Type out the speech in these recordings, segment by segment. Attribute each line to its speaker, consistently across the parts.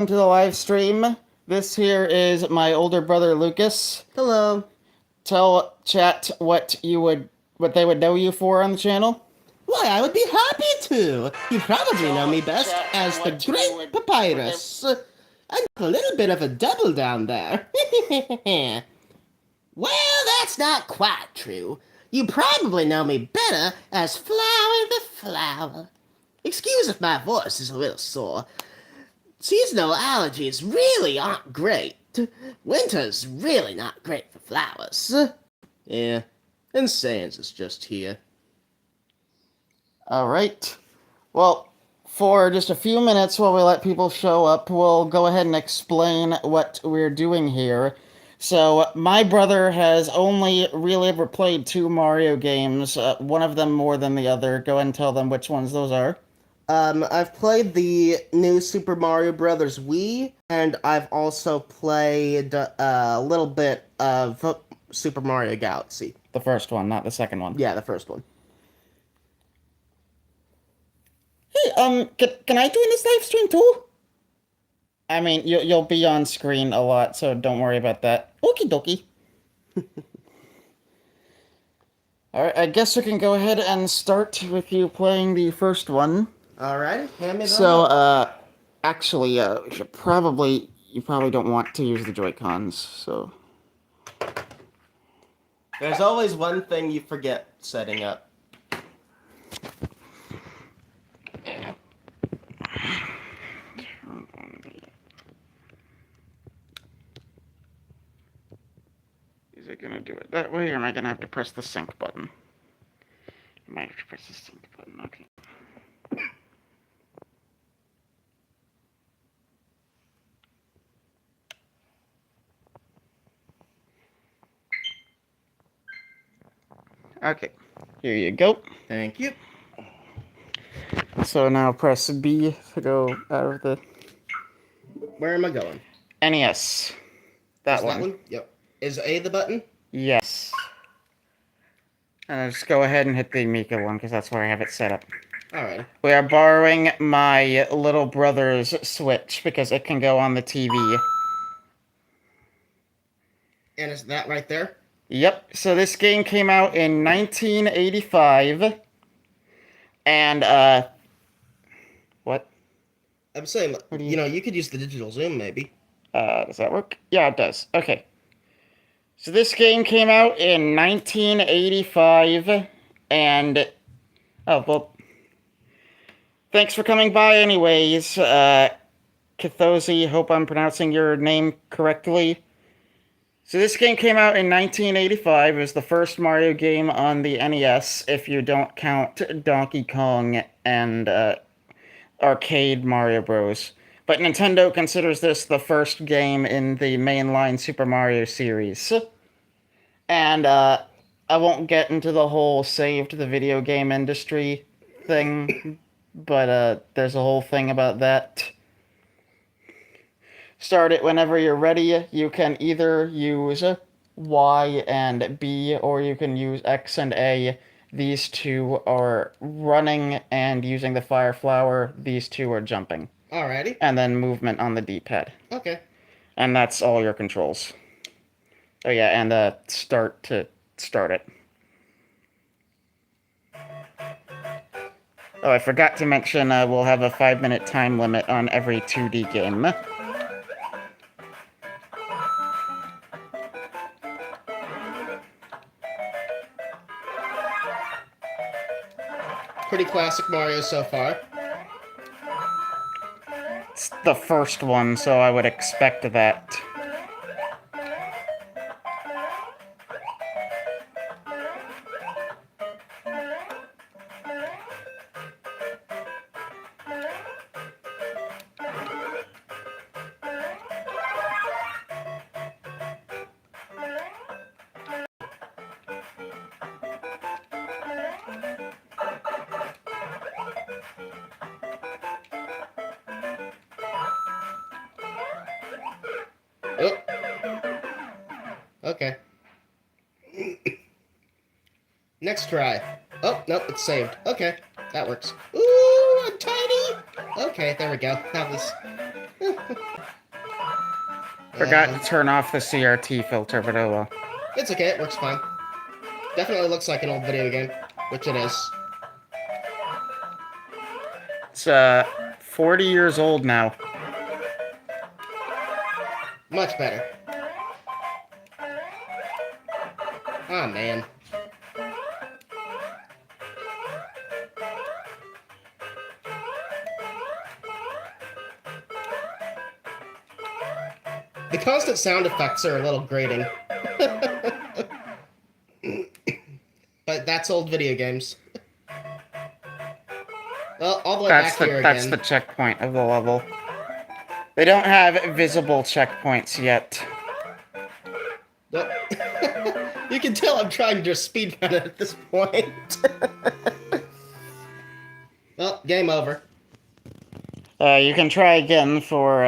Speaker 1: To the live stream. This here is my older brother Lucas.
Speaker 2: Hello.
Speaker 1: Tell chat what they would know you for on the channel.
Speaker 2: Why, I would be happy to. You probably know me best as the Great Papyrus. I'm a little bit of a double down there. Well, that's not quite true. You probably know me better as Flower the Flower. Excuse if my voice is a little sore. Seasonal allergies really aren't great. Winter's really not great for flowers. Yeah, and Sans is just here.
Speaker 1: Alright. Well, for just a few minutes while we let people show up, we'll go ahead and explain what we're doing here. So, my brother has only really ever played 2 Mario games, one of them more than the other. Go ahead and tell them which ones those are.
Speaker 2: I've played the new Super Mario Bros. Wii, and I've also played a little bit of Super Mario Galaxy.
Speaker 1: The first one, not the second one.
Speaker 2: Yeah, the first one.
Speaker 1: Hey, can I join this live stream too? I mean, you'll be on screen a lot, so don't worry about that. Okie dokie. Alright, I guess we can go ahead and start with you playing the first one.
Speaker 2: Alright, hand me that.
Speaker 1: So, actually, you probably don't want to use the Joy-Cons, so...
Speaker 2: There's always one thing you forget setting up.
Speaker 1: Is it gonna do it that way, or am I gonna have to press the sync button? I might have to press the sync button, okay. Okay, here you go.
Speaker 2: Thank you.
Speaker 1: So now press B to go out of the...
Speaker 2: Where am I going?
Speaker 1: NES. That one.
Speaker 2: That one? Yep. Is A the button?
Speaker 1: Yes. Just go ahead and hit the Mika one, because that's where I have it set up.
Speaker 2: Alright.
Speaker 1: We are borrowing my little brother's Switch, because it can go on the TV.
Speaker 2: And is that right there?
Speaker 1: Yep, so this game came out in 1985, and, what?
Speaker 2: I'm saying, you know, you could use the digital zoom, maybe.
Speaker 1: Does that work? Yeah, it does. Okay. So this game came out in 1985, and, oh, well, thanks for coming by anyways, Kathosi, hope I'm pronouncing your name correctly. So this game came out in 1985. It was the first Mario game on the NES, if you don't count Donkey Kong and arcade Mario Bros. But Nintendo considers this the first game in the mainline Super Mario series. And I won't get into the whole saved the video game industry thing, but there's a whole thing about that. Start it whenever you're ready. You can either use Y and B, or you can use X and A. These two are running, and using the fire flower, these two are jumping.
Speaker 2: Alrighty.
Speaker 1: And then movement on the D-pad.
Speaker 2: Okay.
Speaker 1: And that's all your controls. Oh yeah, and start to start it. Oh, I forgot to mention we'll have a 5-minute time limit on every 2D game.
Speaker 2: Pretty classic Mario so far.
Speaker 1: It's the first one, so I would expect that.
Speaker 2: Oh. Okay. Next try. Oh, nope, it's saved. Okay, that works. Ooh, I'm tiny! Okay, there we go. That was...
Speaker 1: Forgot to turn off the CRT filter, but oh well.
Speaker 2: It's okay, it works fine. Definitely looks like an old video game, which it is.
Speaker 1: It's 40 years old now.
Speaker 2: Much better. Oh, man. The constant sound effects are a little grating. But that's old video games. Well, all the way back here again.
Speaker 1: That's the checkpoint of the level. They don't have visible checkpoints yet.
Speaker 2: Nope. You can tell I'm trying to speedrun it at this point. Well, game over.
Speaker 1: You can try again for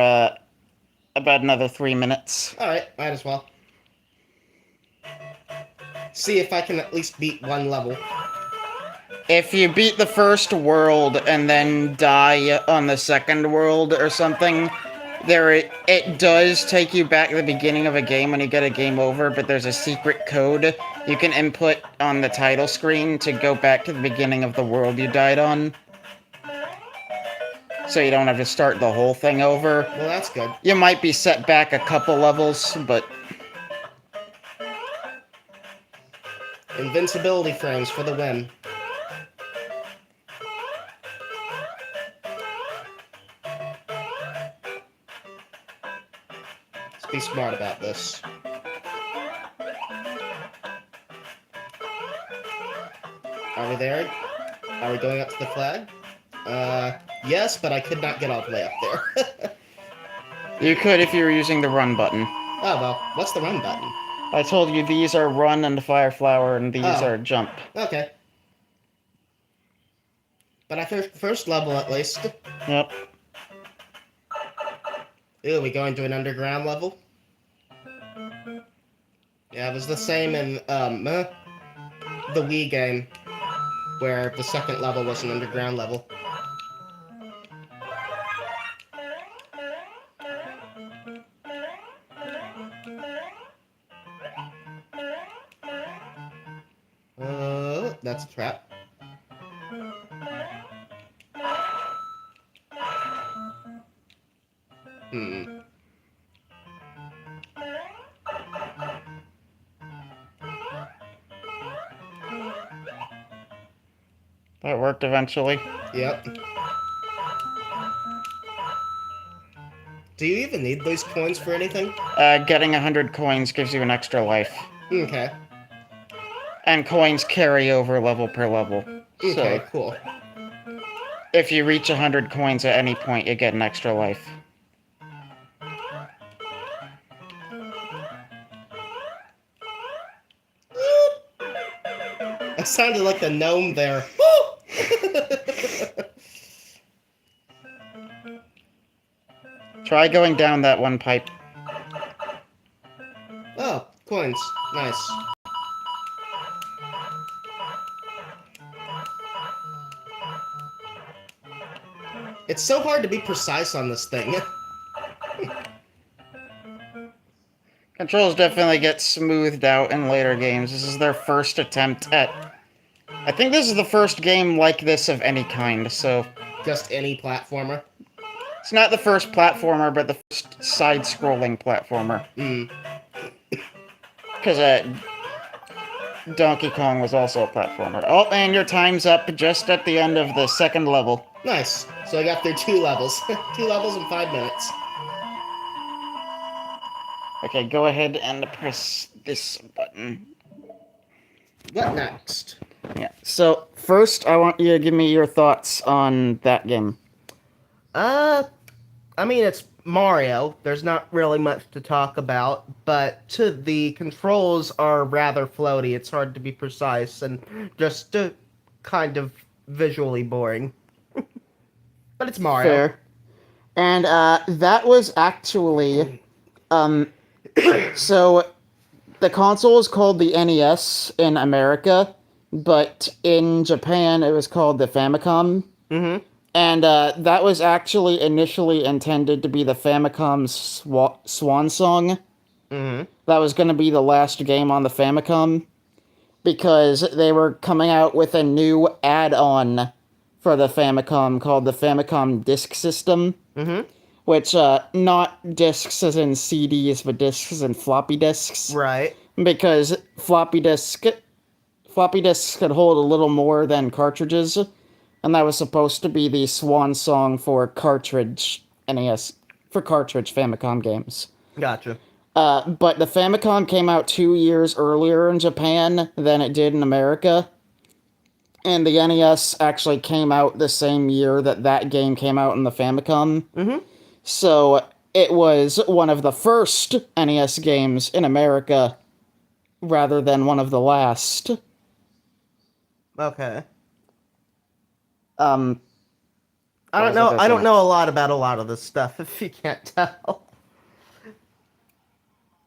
Speaker 1: about another 3 minutes.
Speaker 2: Alright, might as well. See if I can at least beat one level.
Speaker 1: If you beat the first world and then die on the second world or something, it does take you back to the beginning of a game when you get a game over, but there's a secret code you can input on the title screen to go back to the beginning of the world you died on. So you don't have to start the whole thing over.
Speaker 2: Well, that's good.
Speaker 1: You might be set back a couple levels, but...
Speaker 2: Invincibility frames for the win. Let's be smart about this. Are we there? Are we going up to the flag? Yes, but I could not get all the way up there.
Speaker 1: You could if you were using the run button.
Speaker 2: Oh, well, what's the run button?
Speaker 1: I told you these are run and fire flower, and these are jump.
Speaker 2: Okay. But I first level, at least.
Speaker 1: Yep.
Speaker 2: Ew, we going to an underground level? Yeah, it was the same in, the Wii game, where the second level was an underground level. That's a trap.
Speaker 1: That worked eventually.
Speaker 2: Yep. Do you even need those coins for anything?
Speaker 1: Getting 100 coins gives you an extra life.
Speaker 2: Okay.
Speaker 1: And coins carry over level per level.
Speaker 2: Okay,
Speaker 1: So,
Speaker 2: cool.
Speaker 1: if you reach 100 coins at any point, you get an extra life.
Speaker 2: I sounded like the gnome there.
Speaker 1: Try going down that one pipe.
Speaker 2: Oh, coins. Nice. It's so hard to be precise on this thing.
Speaker 1: Controls definitely get smoothed out in later games. This is their first attempt at... I think this is the first game like this of any kind, so...
Speaker 2: Just any platformer?
Speaker 1: It's not the first platformer, but the first side-scrolling platformer. Because Donkey Kong was also a platformer. Oh, and your time's up just at the end of the second level.
Speaker 2: Nice. So I got through 2 levels. 2 levels in 5 minutes.
Speaker 1: Okay, go ahead and press this button.
Speaker 2: What next?
Speaker 1: Yeah, so first I want you to give me your thoughts on that game.
Speaker 2: I mean, it's Mario. There's not really much to talk about, but the controls are rather floaty. It's hard to be precise and just kind of visually boring. But it's Mario.
Speaker 1: Fair. And that was actually... so, the console is called the NES in America, but in Japan it was called the Famicom. And that was actually initially intended to be the Famicom's swan song.
Speaker 2: Mm-hmm.
Speaker 1: That was going to be the last game on the Famicom because they were coming out with a new add-on for the Famicom called the Famicom Disk System,
Speaker 2: Mm-hmm.
Speaker 1: which not discs as in CDs, but discs as in floppy disks.
Speaker 2: Right.
Speaker 1: Because floppy disks could hold a little more than cartridges, and that was supposed to be the swan song for cartridge Famicom games.
Speaker 2: Gotcha.
Speaker 1: But the Famicom came out 2 years earlier in Japan than it did in America, and the NES actually came out the same year that game came out in the Famicom.
Speaker 2: Mm-hmm.
Speaker 1: So it was one of the first NES games in America rather than one of the last.
Speaker 2: Okay.
Speaker 1: Um,
Speaker 2: I don't know. I don't know a lot about a lot of this stuff. If you can't tell.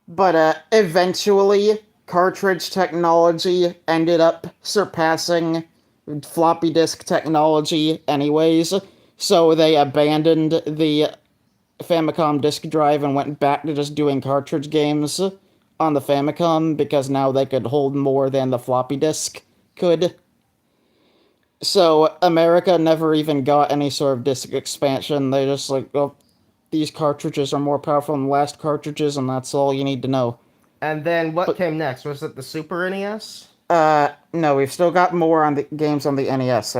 Speaker 1: But eventually, cartridge technology ended up surpassing floppy disk technology anyways, so they abandoned the Famicom disk drive and went back to just doing cartridge games on the Famicom because now they could hold more than the floppy disk could. So America never even got any sort of disk expansion. They just like, oh, these cartridges are more powerful than the last cartridges, and that's all you need to know.
Speaker 2: And then what came next? Was it the Super NES?
Speaker 1: No, we've still got more on the games on the NES.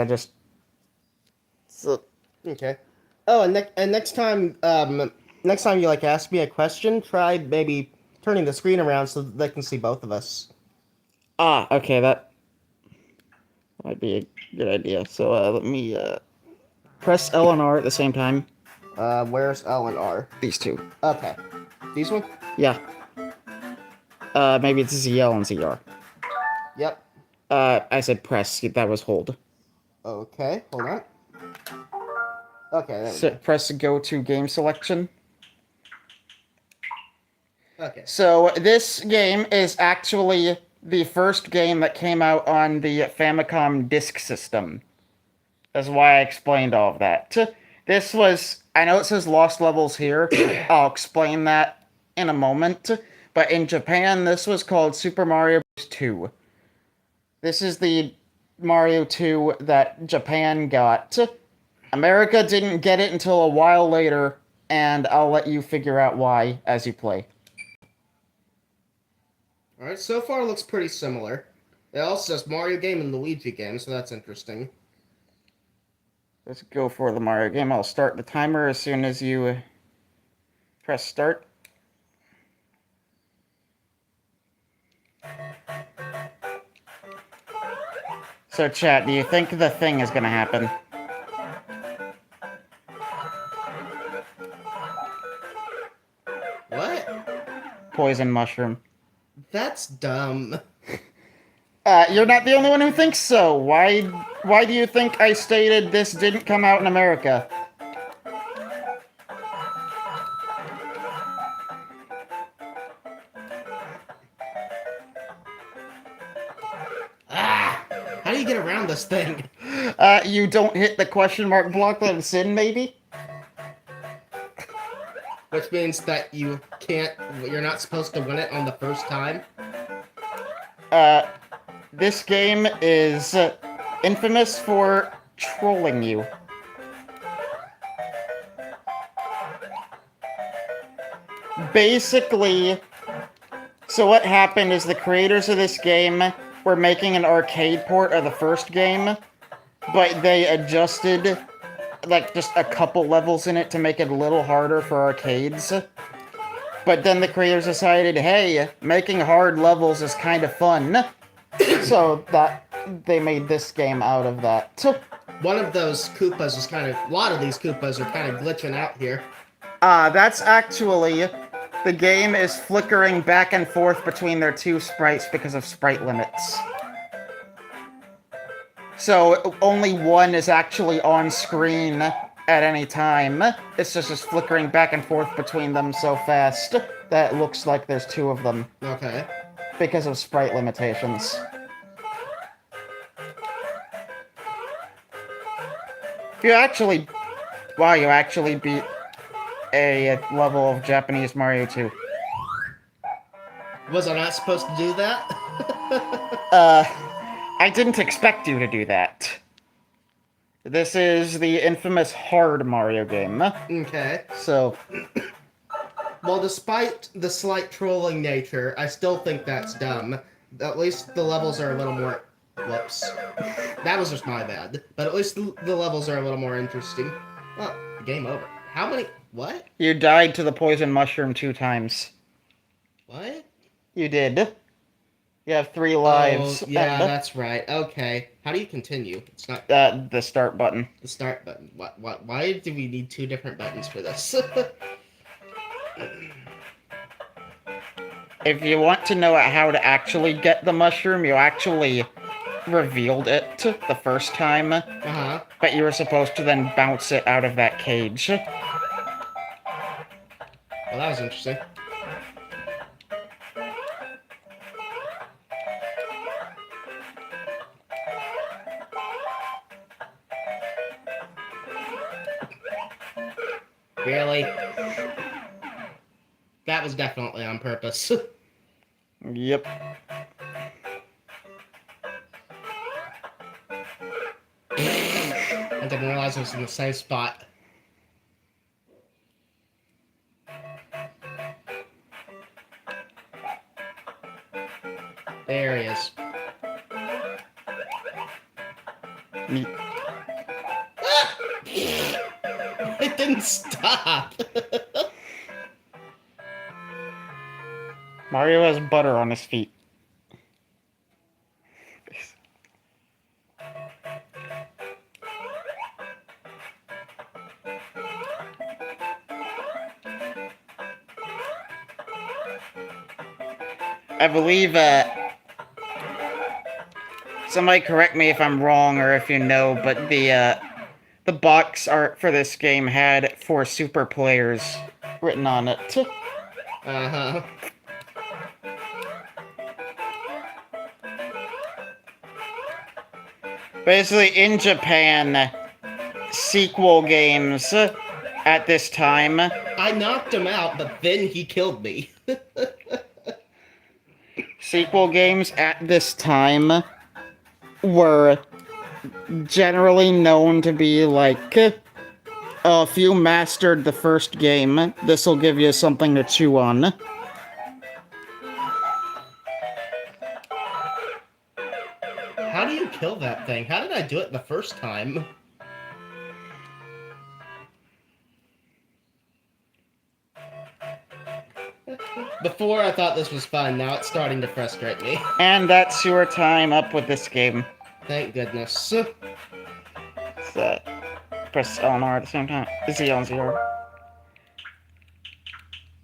Speaker 2: Okay. Oh, and next time you like ask me a question, try maybe turning the screen around so that they can see both of us.
Speaker 1: Okay, that might be a good idea. So let me press L and R at the same time.
Speaker 2: Where's L and R?
Speaker 1: These two.
Speaker 2: Okay. These one?
Speaker 1: Yeah. Maybe it's ZL and ZR.
Speaker 2: Yep.
Speaker 1: I said press. That was hold.
Speaker 2: Okay, hold on. Okay, there we go.
Speaker 1: Press go to game selection.
Speaker 2: Okay.
Speaker 1: So this game is actually the first game that came out on the Famicom Disk System. That's why I explained all of that. This was, I know it says Lost Levels here. I'll explain that in a moment. But in Japan, this was called Super Mario Bros. 2. This is the Mario 2 that Japan got. America didn't get it until a while later, and I'll let you figure out why as you play.
Speaker 2: Alright, so far it looks pretty similar. It also says Mario game and Luigi game, so that's interesting.
Speaker 1: Let's go for the Mario game. I'll start the timer as soon as you press start. So chat, do you think the thing is gonna happen?
Speaker 2: What?
Speaker 1: Poison mushroom.
Speaker 2: That's dumb.
Speaker 1: You're not the only one who thinks so. Why do you think I stated this didn't come out in America?
Speaker 2: How do you get around this thing?
Speaker 1: You don't hit the question mark block that it's in, maybe?
Speaker 2: Which means that you're not supposed to win it on the first time?
Speaker 1: This game is infamous for trolling you. Basically, so what happened is the creators of this game were making an arcade port of the first game, but they adjusted like just a couple levels in it to make it a little harder for arcades. But then the creators decided, hey, making hard levels is kind of fun. So that they made this game out of that.
Speaker 2: One of those Koopas is a lot of these Koopas are kind of glitching out here.
Speaker 1: That's actually, the game is flickering back and forth between their two sprites because of sprite limits. So only one is actually on screen at any time. It's just flickering back and forth between them so fast that it looks like there's two of them.
Speaker 2: Okay.
Speaker 1: Because of sprite limitations. You actually... Wow, you actually beat a level of Japanese Mario 2.
Speaker 2: Was I not supposed to do that?
Speaker 1: I didn't expect you to do that. This is the infamous hard Mario game.
Speaker 2: Okay.
Speaker 1: So,
Speaker 2: Well, despite the slight trolling nature, I still think that's dumb. At least the levels are a little more... Whoops. That was just my bad. But at least the levels are a little more interesting. Oh, game over. How many... What?
Speaker 1: you died to the poison mushroom 2 times.
Speaker 2: What?
Speaker 1: You did. You have 3 lives.
Speaker 2: Oh, yeah,
Speaker 1: and,
Speaker 2: that's right. Okay. How do you continue? It's not
Speaker 1: the start button.
Speaker 2: the start button. Why do we need 2 different buttons for this?
Speaker 1: If you want to know how to actually get the mushroom, you actually revealed it the first time.
Speaker 2: Uh-huh.
Speaker 1: But you were supposed to then bounce it out of that cage.
Speaker 2: Well, that was interesting. Really? That was definitely on purpose.
Speaker 1: Yep.
Speaker 2: I didn't realize it was in the same spot. There he is.
Speaker 1: Neat.
Speaker 2: It didn't stop.
Speaker 1: Mario has butter on his feet. I believe, somebody correct me if I'm wrong or if you know, but the box art for this game had 4 super players written on it.
Speaker 2: Uh-huh.
Speaker 1: Basically, in Japan, sequel games at this time...
Speaker 2: I knocked him out, but then he killed me.
Speaker 1: Sequel games at this time were generally known to be like, if you mastered the first game, this will give you something to chew on.
Speaker 2: How do you kill that thing? How did I do it the first time? Before I thought this was fun, now it's starting to frustrate me.
Speaker 1: And that's your time up with this game.
Speaker 2: Thank goodness.
Speaker 1: So, press L and R at the same time. Z on zero.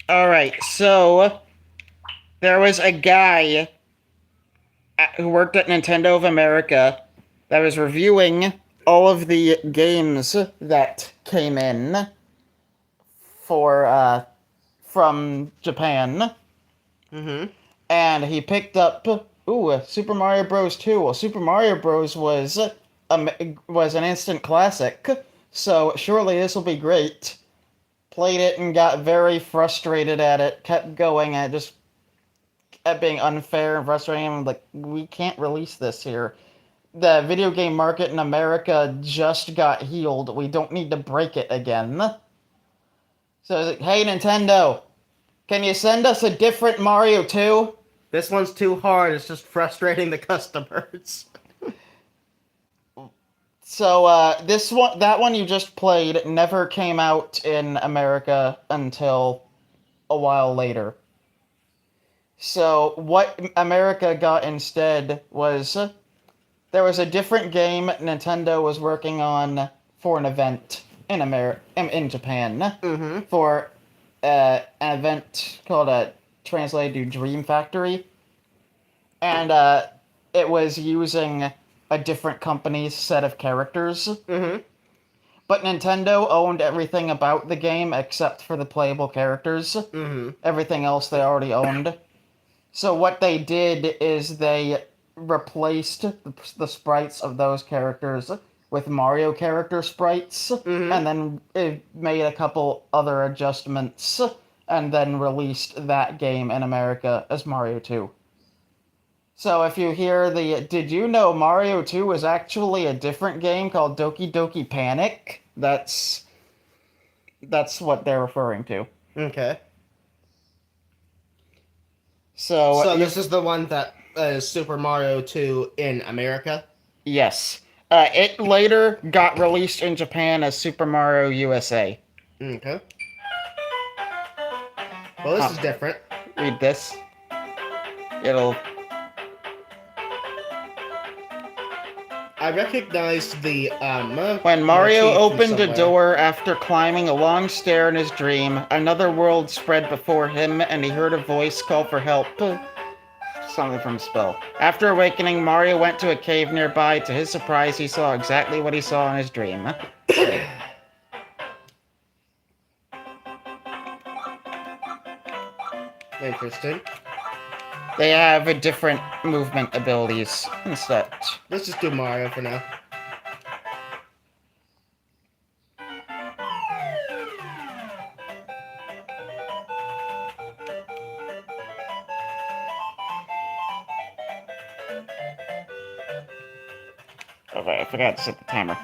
Speaker 1: Alright, so there was a guy who worked at Nintendo of America that was reviewing all of the games that came in for from Japan.
Speaker 2: Mm-hmm.
Speaker 1: And he picked up Super Mario Bros. 2. Well, Super Mario Bros. Was an instant classic, so surely this will be great. Played it and got very frustrated at it, kept going, and it just kept being unfair and frustrating. I'm like, we can't release this here. The video game market in America just got healed. We don't need to break it again. So I was like, hey, Nintendo, can you send us a different Mario 2?
Speaker 2: This one's too hard. It's just frustrating the customers.
Speaker 1: So, that one you just played never came out in America until a while later. So, what America got instead was, there was a different game Nintendo was working on for an event in Japan.
Speaker 2: Mm-hmm.
Speaker 1: For, an event called, translated to Dream Factory. And, it was using a different company's set of characters.
Speaker 2: Mm-hmm.
Speaker 1: But Nintendo owned everything about the game except for the playable characters.
Speaker 2: Mm-hmm.
Speaker 1: Everything else they already owned. So what they did is they replaced the sprites of those characters with Mario character sprites, and then it made a couple other adjustments, and then released that game in America as Mario 2. So if you hear did you know Mario 2 was actually a different game called Doki Doki Panic? That's what they're referring to.
Speaker 2: Okay.
Speaker 1: So
Speaker 2: This is the one that is Super Mario 2 in America?
Speaker 1: yes. It later got released in Japan as Super Mario USA.
Speaker 2: Okay. Well, this is different.
Speaker 1: Read this. It'll...
Speaker 2: I recognize the,
Speaker 1: When Mario
Speaker 2: motif from
Speaker 1: opened a
Speaker 2: somewhere.
Speaker 1: door after climbing a long stair in his dream, another world spread before him, and he heard a voice call for help. Something from Spell. After awakening, Mario went to a cave nearby. To his surprise, he saw exactly what he saw in his dream.
Speaker 2: Interesting.
Speaker 1: They have different movement abilities and such.
Speaker 2: Let's just do Mario for now.
Speaker 1: Okay, I forgot to set the timer.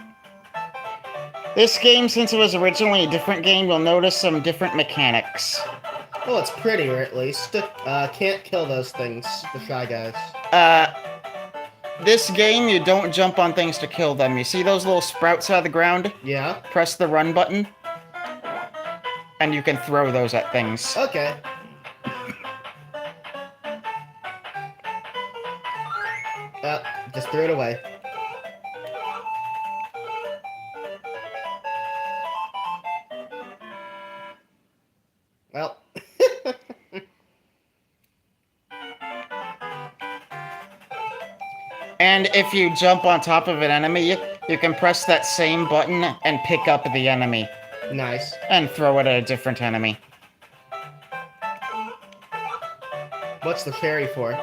Speaker 1: This game, since it was originally a different game, you'll notice some different mechanics.
Speaker 2: Well, it's prettier, at least. Can't kill those things, the Shy Guys.
Speaker 1: This game, you don't jump on things to kill them. You see those little sprouts out of the ground?
Speaker 2: Yeah?
Speaker 1: Press the run button, and you can throw those at things.
Speaker 2: Okay. Just threw it away. Well.
Speaker 1: And if you jump on top of an enemy, you can press that same button and pick up the enemy.
Speaker 2: Nice.
Speaker 1: And throw it at a different enemy.
Speaker 2: What's the fairy for?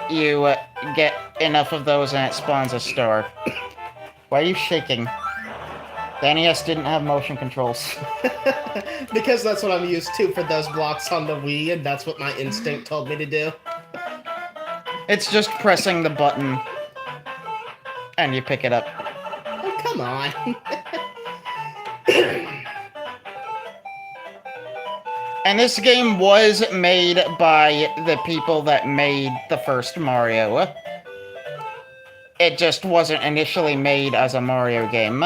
Speaker 1: You get enough of those and it spawns a star. Why are you shaking? The NES didn't have motion controls.
Speaker 2: Because that's what I'm used to for those blocks on the Wii, and that's what my instinct told me to do.
Speaker 1: It's just pressing the button, and you pick it up.
Speaker 2: Oh, come on.
Speaker 1: And this game was made by the people that made the first Mario. It just wasn't initially made as a Mario game.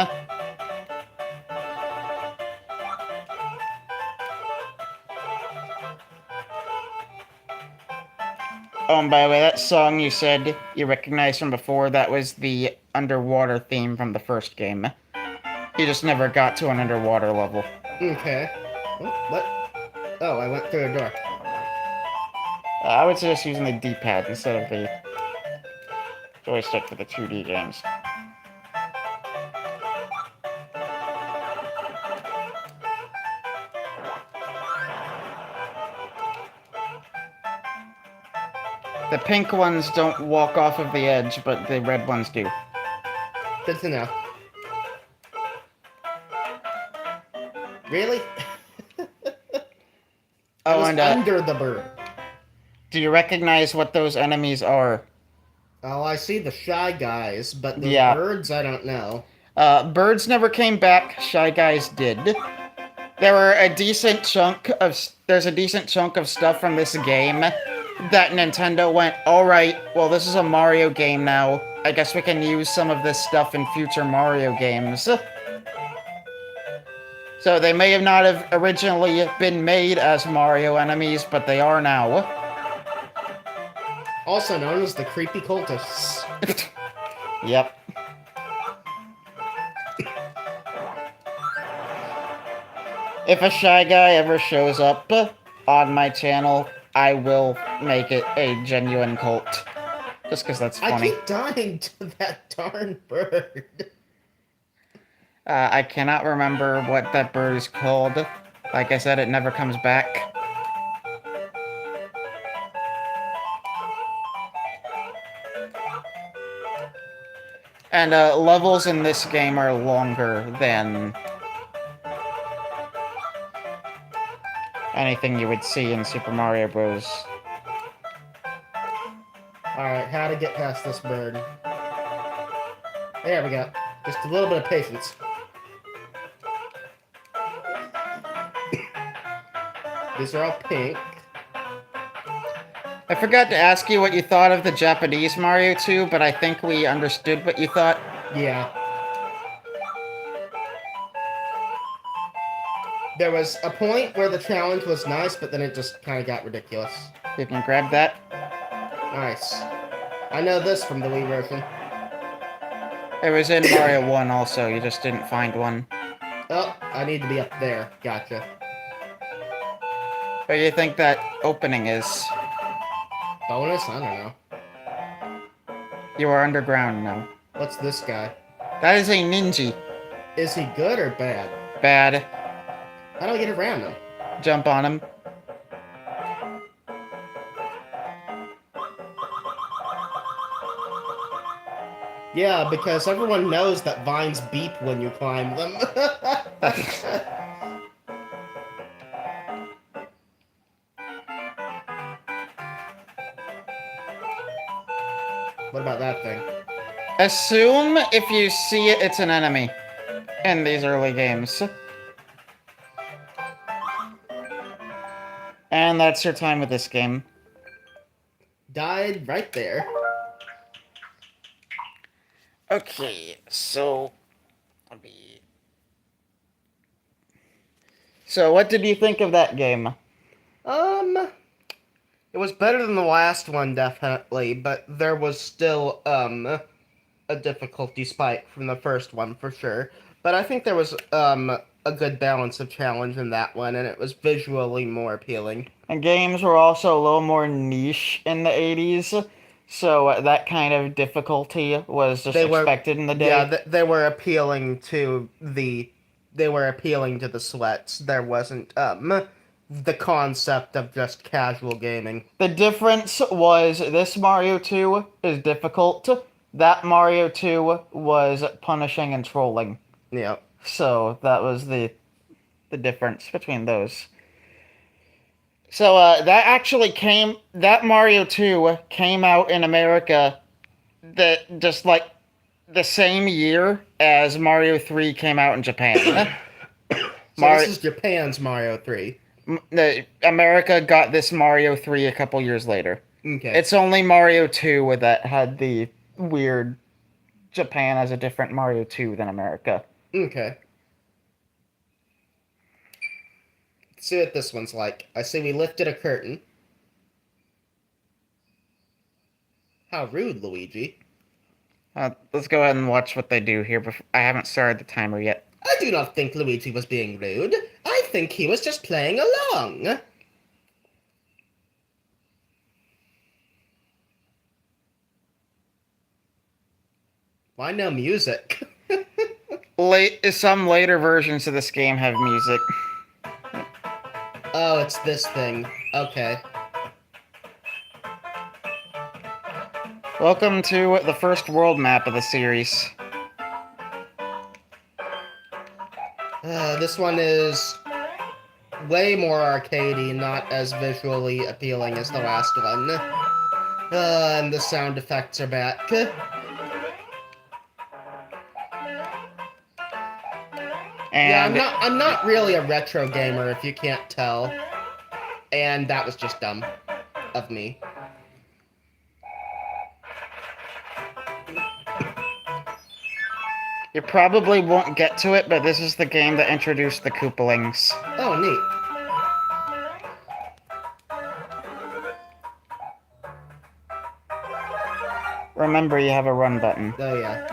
Speaker 1: Oh, and by the way, that song you said you recognized from before, that was the underwater theme from the first game. You just never got to an underwater level.
Speaker 2: Okay. Oh, what? Oh, I went through a door.
Speaker 1: I would suggest using the D-pad instead of the joystick for the 2D games. The pink ones don't walk off of the edge, but the red ones do.
Speaker 2: Good to know. Really? I was under the bird.
Speaker 1: Do you recognize what those enemies are?
Speaker 2: Oh, I see the Shy Guys, but the birds, I don't know.
Speaker 1: Birds never came back. Shy Guys did. There's a decent chunk of stuff from this game that Nintendo went, alright, well, this is a Mario game now. I guess we can use some of this stuff in future Mario games. So they may have not have originally been made as Mario enemies, but they are now.
Speaker 2: Also known as the creepy cultists.
Speaker 1: Yep. If a Shy Guy ever shows up on my channel, I will make it a genuine cult. Just because that's funny.
Speaker 2: I keep dying to that darn bird.
Speaker 1: I cannot remember what that bird is called. Like I said, it never comes back. And levels in this game are longer than anything you would see in Super Mario Bros.
Speaker 2: Alright, how to get past this bird. There we go. Just a little bit of patience. These are all pink.
Speaker 1: I forgot to ask you what you thought of the Japanese Mario 2, but I think we understood what you thought.
Speaker 2: Yeah. There was a point where the challenge was nice, but then it just kind of got ridiculous.
Speaker 1: You can grab that.
Speaker 2: Nice. I know this from the Wii version.
Speaker 1: It was in Mario 1 also, you just didn't find one.
Speaker 2: Oh, I need to be up there. Gotcha.
Speaker 1: What do you think that opening is?
Speaker 2: Bonus? I don't know.
Speaker 1: You are underground now.
Speaker 2: What's this guy?
Speaker 1: That is a ninja.
Speaker 2: Is he good or bad?
Speaker 1: Bad.
Speaker 2: How do I get around him?
Speaker 1: Jump on him.
Speaker 2: Yeah, because everyone knows that vines beep when you climb them. What about that thing?
Speaker 1: Assume if you see it, it's an enemy in these early games. And that's your time with this game.
Speaker 2: Died right there.
Speaker 1: Okay, so... So, what did you think of that game?
Speaker 2: It was better than the last one, definitely, but there was still, a difficulty spike from the first one, for sure. But I think there was, a good balance of challenge in that one, and it was visually more appealing.
Speaker 1: And games were also a little more niche in the 80s, so that kind of difficulty was just expected in the day.
Speaker 2: Yeah, they were appealing to the... They were appealing to the sweats. There wasn't, the concept of just casual gaming.
Speaker 1: The difference was this Mario 2 is difficult. That Mario 2 was punishing and trolling.
Speaker 2: Yeah.
Speaker 1: So that was the difference between those. So that Mario 2 came out in America just like the same year as Mario 3 came out in Japan.
Speaker 2: This is Japan's Mario 3.
Speaker 1: America got this Mario 3 a couple years later.
Speaker 2: Okay.
Speaker 1: It's only Mario 2 that had the weird Japan as a different Mario 2 than America.
Speaker 2: Okay. Let's see what this one's like. I see we lifted a curtain. How rude, Luigi.
Speaker 1: Let's go ahead and watch what they do here. I haven't started the timer yet.
Speaker 2: I do not think Luigi was being rude. I think he was just playing along. Why no music?
Speaker 1: Some later versions of this game have music.
Speaker 2: Oh, it's this thing. Okay.
Speaker 1: Welcome to the first world map of the series.
Speaker 2: This one is way more arcadey, not as visually appealing as the last one. And the sound effects are back.
Speaker 1: And
Speaker 2: yeah, I'm not really a retro gamer, if you can't tell. And that was just dumb of me.
Speaker 1: you probably won't get to it, but this is the game that introduced the Koopalings.
Speaker 2: Oh, neat.
Speaker 1: Remember, you have a run button.
Speaker 2: Oh, yeah.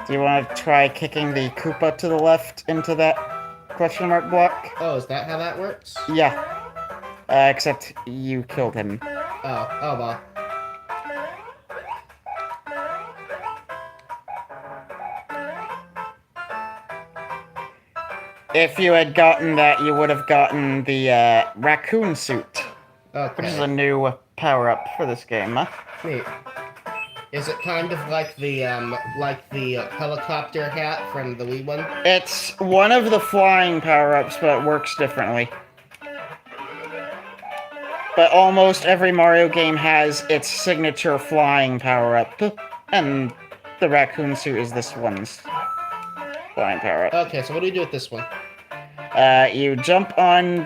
Speaker 1: Do you want to try kicking the Koopa to the left into that question mark block?
Speaker 2: Oh, is that how that works?
Speaker 1: Yeah. Except you killed him.
Speaker 2: Oh well.
Speaker 1: If you had gotten that, you would have gotten the raccoon suit, which is a
Speaker 2: Okay.
Speaker 1: new power-up for this game.
Speaker 2: Neat. Is it kind of like the helicopter hat from the Wii one?
Speaker 1: It's one of the flying power-ups, but it works differently. But almost every Mario game has its signature flying power-up, and the raccoon suit is this one's flying power-up.
Speaker 2: Okay, so what do we do with this one?
Speaker 1: You jump on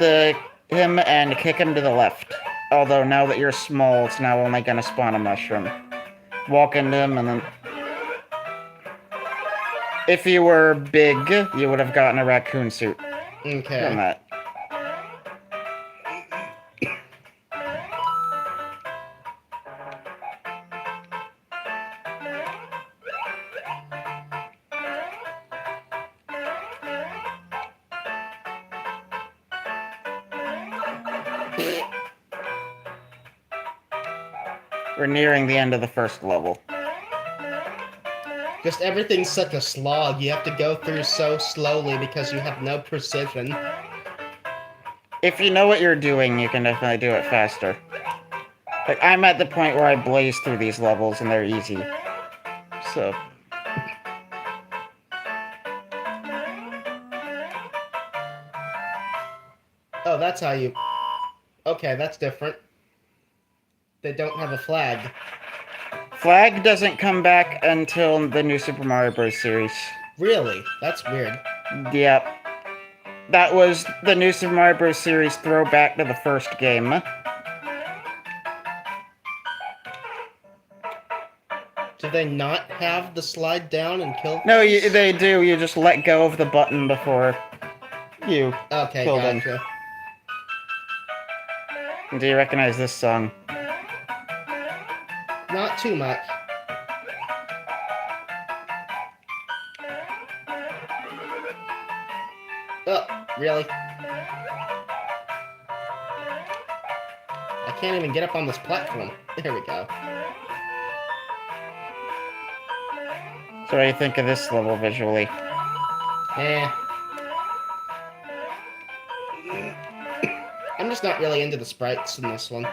Speaker 1: him and kick him to the left. Although now that you're small, it's now only gonna spawn a mushroom. Walk into him and then... If you were big, you would have gotten a raccoon suit
Speaker 2: Okay.
Speaker 1: from that. We're nearing the end of the first level.
Speaker 2: Just everything's such a slog. You have to go through so slowly because you have no precision.
Speaker 1: If you know what you're doing, you can definitely do it faster. Like, I'm at the point where I blaze through these levels and they're easy. So...
Speaker 2: Oh, that's how you... Okay, that's different. They don't have a flag.
Speaker 1: Flag doesn't come back until the new Super Mario Bros. Series.
Speaker 2: Really? That's weird.
Speaker 1: Yep. That was the new Super Mario Bros. Series throwback to the first game.
Speaker 2: Do they not have the slide down and kill?
Speaker 1: No, they do. You just let go of the button before you
Speaker 2: Okay,
Speaker 1: kill them.
Speaker 2: gotcha.
Speaker 1: Do you recognize this song?
Speaker 2: Not too much. Oh, really? I can't even get up on this platform. There we go.
Speaker 1: So what do you think of this level visually?
Speaker 2: Eh. I'm just not really into the sprites in this one.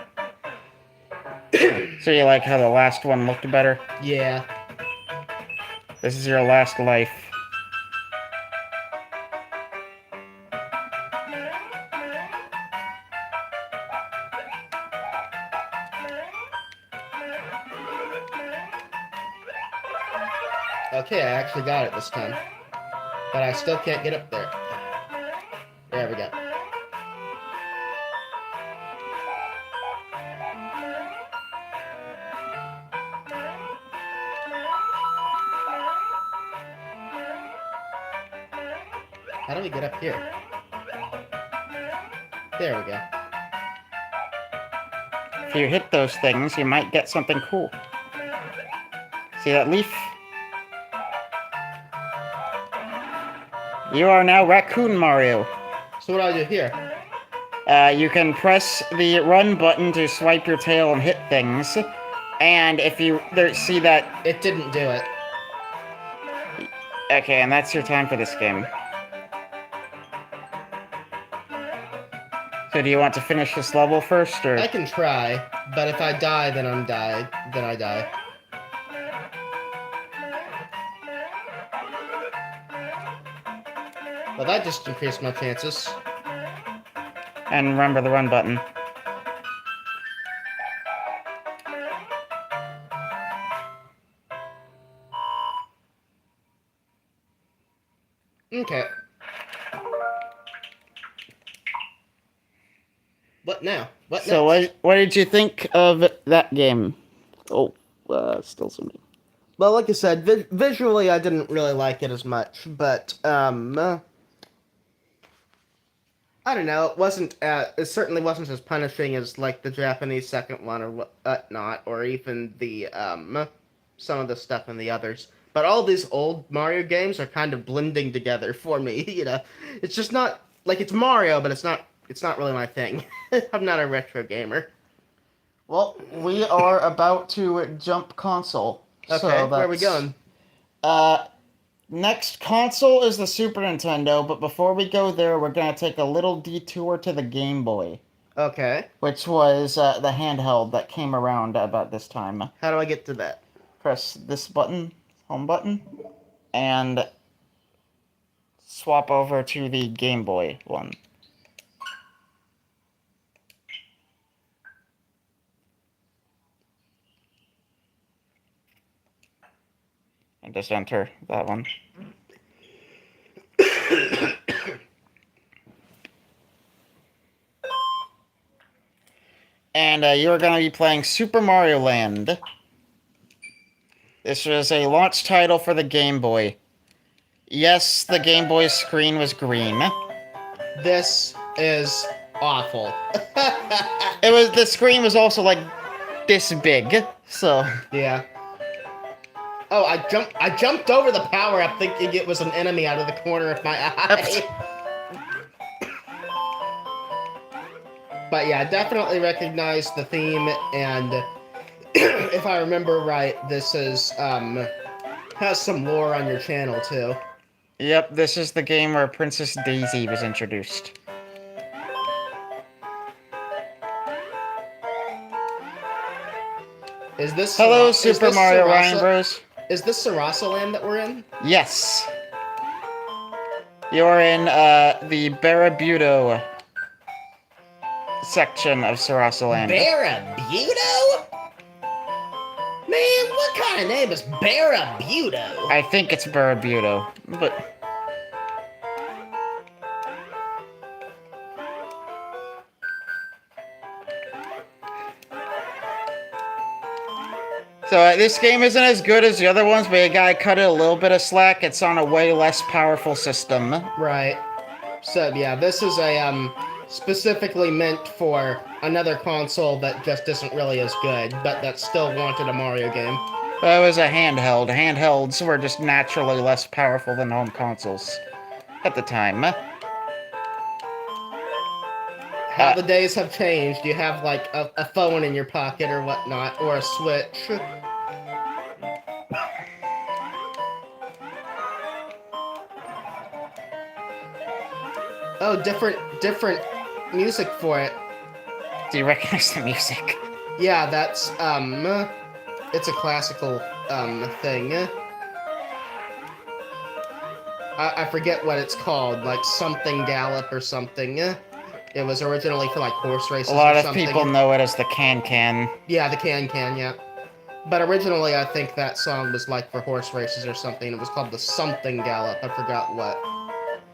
Speaker 1: So you like how the last one looked better?
Speaker 2: Yeah.
Speaker 1: This is your last life.
Speaker 2: Okay, I actually got it this time. But I still can't get up there. There we go. How do we get up here? There we go.
Speaker 1: If you hit those things, you might get something cool. See that leaf? You are now Raccoon Mario.
Speaker 2: So what do I do here?
Speaker 1: You can press the run button to swipe your tail and hit things. And if you see that...
Speaker 2: It didn't do it.
Speaker 1: Okay, and that's your time for this game. So do you want to finish this level first, or...?
Speaker 2: I can try, but if I die, then I die. Well, that just increased my chances.
Speaker 1: And remember the run button.
Speaker 2: Okay. What now? What
Speaker 1: So
Speaker 2: next?
Speaker 1: what did you think of that game? Oh, still something.
Speaker 2: Well, like I said, visually I didn't really like it as much, but I don't know. It certainly wasn't as punishing as like the Japanese second one or whatnot, or even the some of the stuff in the others. But all these old Mario games are kind of blending together for me. You know, it's just not like it's Mario, but it's not really my thing. I'm not a retro gamer.
Speaker 1: Well, we are about to jump console.
Speaker 2: Okay,
Speaker 1: so
Speaker 2: where are we going?
Speaker 1: Next console is the Super Nintendo, but before we go there, we're going to take a little detour to the Game Boy.
Speaker 2: Okay.
Speaker 1: Which was the handheld that came around about this time.
Speaker 2: How do I get to that?
Speaker 1: Press this button, home button, and swap over to the Game Boy one. And just enter that one. And you're going to be playing Super Mario Land. This was a launch title for the Game Boy. Yes, the Game Boy's screen was green.
Speaker 2: This is awful.
Speaker 1: The screen was also like this big, so
Speaker 2: yeah. Oh, I jumped over the power-up thinking it was an enemy out of the corner of my eye. But yeah, I definitely recognize the theme, and if I remember right, this is has some lore on your channel too.
Speaker 1: Yep, this is the game where Princess Daisy was introduced.
Speaker 2: Is this
Speaker 1: Hello, Super Mario Ryan Bros.
Speaker 2: Is this Sarasa Land that we're in?
Speaker 1: Yes. You're in the Barabudo section of Sarasa Land.
Speaker 2: Barabudo? Man, what kind of name is Barabudo?
Speaker 1: I think it's Barabudo, but... So this game isn't as good as the other ones, but you gotta cut it a little bit of slack. It's on a way less powerful system.
Speaker 2: Right. So yeah, this is a specifically meant for another console that just isn't really as good, but that still wanted a Mario game.
Speaker 1: It was a handheld. Handhelds were just naturally less powerful than home consoles at the time.
Speaker 2: How the days have changed. You have like a phone in your pocket or whatnot, or a Switch. Oh, different music for it.
Speaker 1: Do you recognize the music?
Speaker 2: Yeah, that's it's a classical thing. I forget what it's called, like something Gallop or something. It was originally for like horse races.
Speaker 1: A lot
Speaker 2: or
Speaker 1: of
Speaker 2: something.
Speaker 1: people know it as the Can-Can.
Speaker 2: Yeah, the Can-Can, yeah. But originally, I think that song was like for horse races or something. It was called the something Gallop. I forgot what.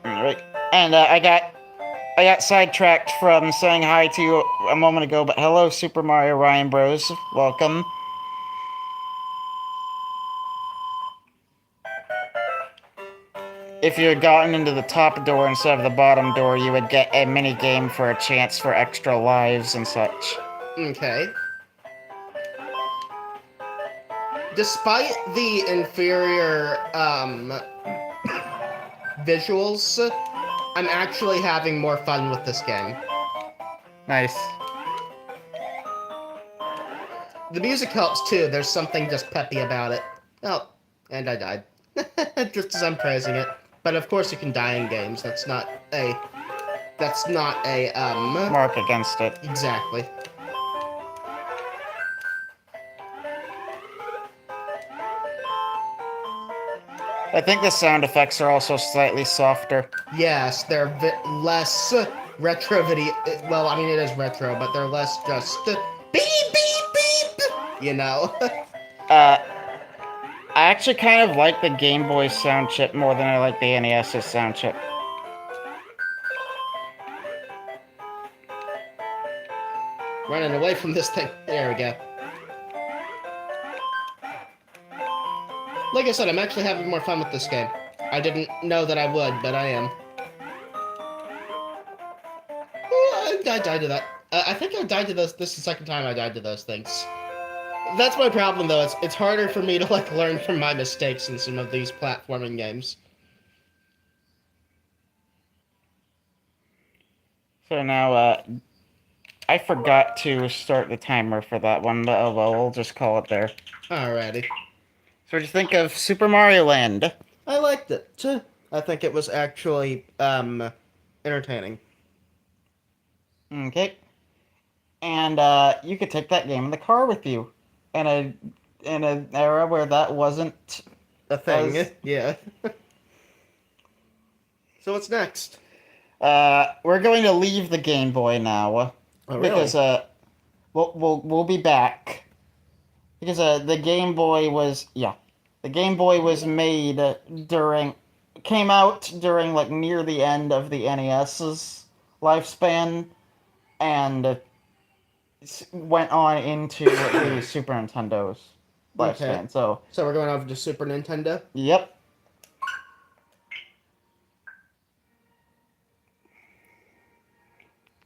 Speaker 1: Alright. And I got sidetracked from saying hi to you a moment ago, but hello, Super Mario Ryan Bros. Welcome. If you had gotten into the top door instead of the bottom door, you would get a mini game for a chance for extra lives and such.
Speaker 2: Okay. Despite the inferior visuals, I'm actually having more fun with this game.
Speaker 1: Nice.
Speaker 2: The music helps too. There's something just peppy about it. Oh, and I died. Just as I'm praising it. But of course you can die in games. That's not a
Speaker 1: Mark against it.
Speaker 2: Exactly.
Speaker 1: I think the sound effects are also slightly softer.
Speaker 2: Yes, they're less retro-video. Well, I mean, it is retro, but they're less just beep, beep, beep, you know?
Speaker 1: I actually kind of like the Game Boy sound chip more than I like the NES's sound chip.
Speaker 2: Running away from this thing. There we go. Like I said, I'm actually having more fun with this game. I didn't know that I would, but I am. Oh, I died to that. I think I died to those. This is the second time I died to those things. That's my problem, though. It's harder for me to like learn from my mistakes in some of these platforming games.
Speaker 1: So now, I forgot to start the timer for that one, but oh well, we'll just call it there.
Speaker 2: Alrighty.
Speaker 1: So what do you think of Super Mario Land?
Speaker 2: I liked it. I think it was actually entertaining.
Speaker 1: Okay. And you could take that game in the car with you, in an era where that wasn't
Speaker 2: A thing.
Speaker 1: as.
Speaker 2: Yeah. So what's next?
Speaker 1: We're going to leave the Game Boy now,
Speaker 2: Oh,
Speaker 1: because
Speaker 2: really?
Speaker 1: we'll be back, because the Game Boy was the Game Boy was made during came out during like near the end of the NES's lifespan, and went on into the Super Nintendo's
Speaker 2: Okay.
Speaker 1: lifespan. So,
Speaker 2: So we're going over to Super Nintendo?
Speaker 1: yep.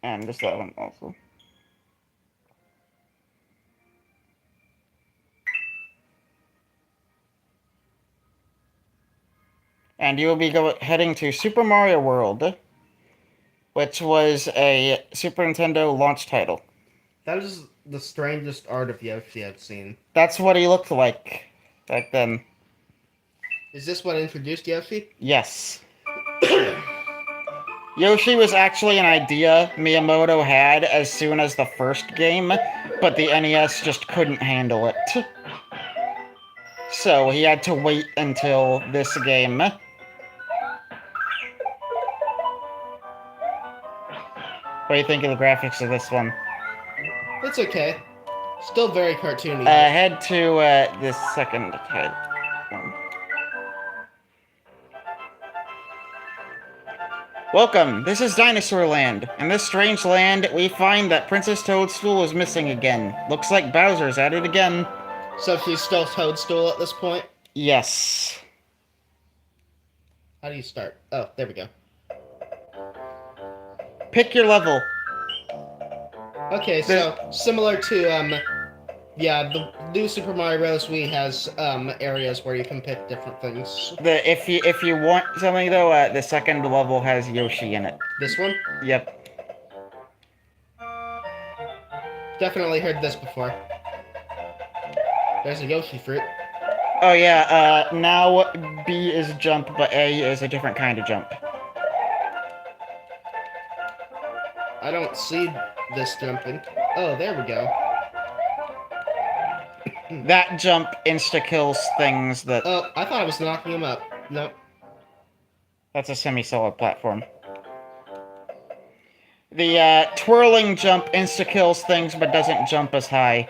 Speaker 1: And just that one also. And you will be heading to Super Mario World, which was a Super Nintendo launch title.
Speaker 2: That is the strangest art of Yoshi I've seen.
Speaker 1: That's what he looked like back then.
Speaker 2: Is this what introduced Yoshi?
Speaker 1: Yes. Yoshi was actually an idea Miyamoto had as soon as the first game, but the NES just couldn't handle it. So he had to wait until this game. What do you think of the graphics of this one?
Speaker 2: It's okay. Still very cartoony.
Speaker 1: Head to this second one. Welcome, this is Dinosaur Land. In this strange land, we find that Princess Toadstool is missing again. Looks like Bowser's at it again.
Speaker 2: So she's still Toadstool at this point?
Speaker 1: Yes.
Speaker 2: How do you start? Oh, there we go.
Speaker 1: Pick your level.
Speaker 2: Okay, so similar to, yeah, the new Super Mario Bros. Wii has, areas where you can pick different things.
Speaker 1: If you want something though, the second level has Yoshi in it.
Speaker 2: This one?
Speaker 1: Yep.
Speaker 2: Definitely heard this before. There's a Yoshi fruit.
Speaker 1: Oh yeah, now B is jump, but A is a different kind of jump.
Speaker 2: I don't see this jumping. Oh, there we go.
Speaker 1: That jump insta-kills things that...
Speaker 2: Oh, I thought I was knocking him up. Nope.
Speaker 1: That's a semi-solid platform. The twirling jump insta-kills things, but doesn't jump as high.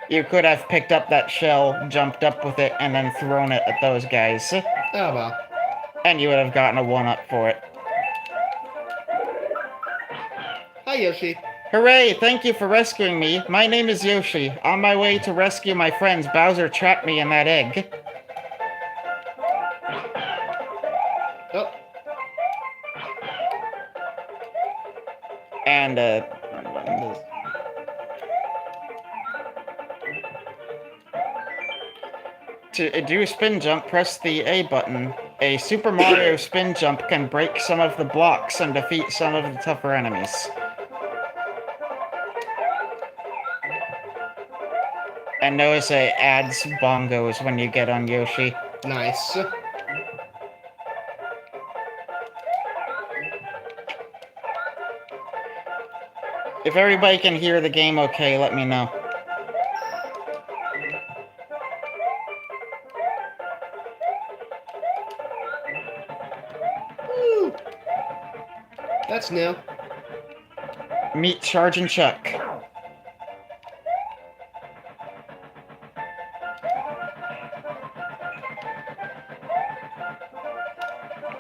Speaker 1: You could have picked up that shell, jumped up with it, and then thrown it at those guys.
Speaker 2: Oh, well.
Speaker 1: And you would have gotten a 1-up for it.
Speaker 2: Hi, Yoshi.
Speaker 1: Hooray! Thank you for rescuing me. My name is Yoshi. On my way to rescue my friends, Bowser trapped me in that egg.
Speaker 2: Oh.
Speaker 1: And, to do a spin jump, press the A button. A Super Mario spin jump can break some of the blocks and defeat some of the tougher enemies. And notice it adds bongos when you get on Yoshi.
Speaker 2: Nice.
Speaker 1: If everybody can hear the game okay, let me know.
Speaker 2: Woo. That's new.
Speaker 1: Meet Sergeant Chuck.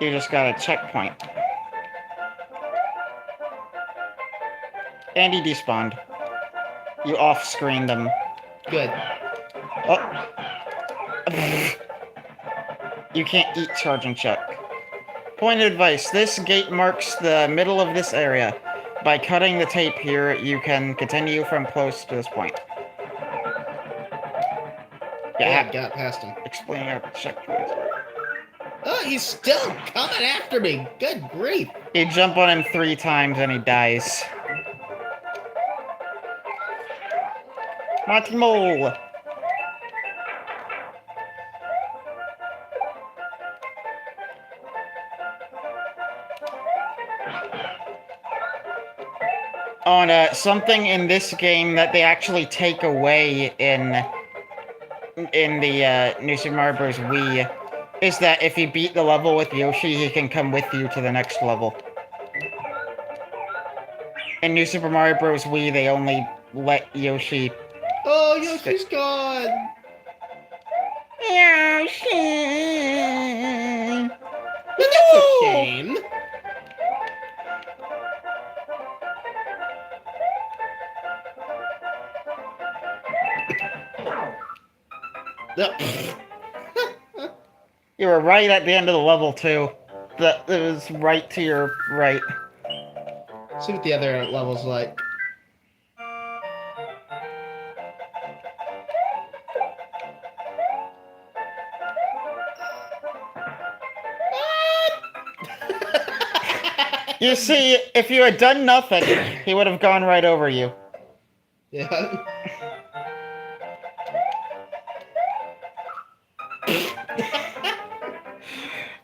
Speaker 1: You just got a checkpoint. And he despawned. You off-screened him.
Speaker 2: Good.
Speaker 1: Oh. You can't eat Sergeant Chuck. Point of advice, this gate marks the middle of this area. By cutting the tape here, you can continue from close to this point.
Speaker 2: Yeah, got past him.
Speaker 1: Explain our checkpoints.
Speaker 2: Oh, he's still coming after me. Good grief.
Speaker 1: You jump on him 3 times and he dies. Monty Mole! on something in this game that they actually take away in the New Super Mario Bros. Wii is that if you beat the level with Yoshi, he can come with you to the next level. In New Super Mario Bros. Wii, they only let Yoshi.
Speaker 2: Oh, Yoshi's gone.
Speaker 1: Yoshi.
Speaker 2: But that's a shame.
Speaker 1: You were right at the end of the level too. That it was right to your right.
Speaker 2: See what the other level's like.
Speaker 1: You see, if you had done nothing, he would have gone right over you.
Speaker 2: Yeah.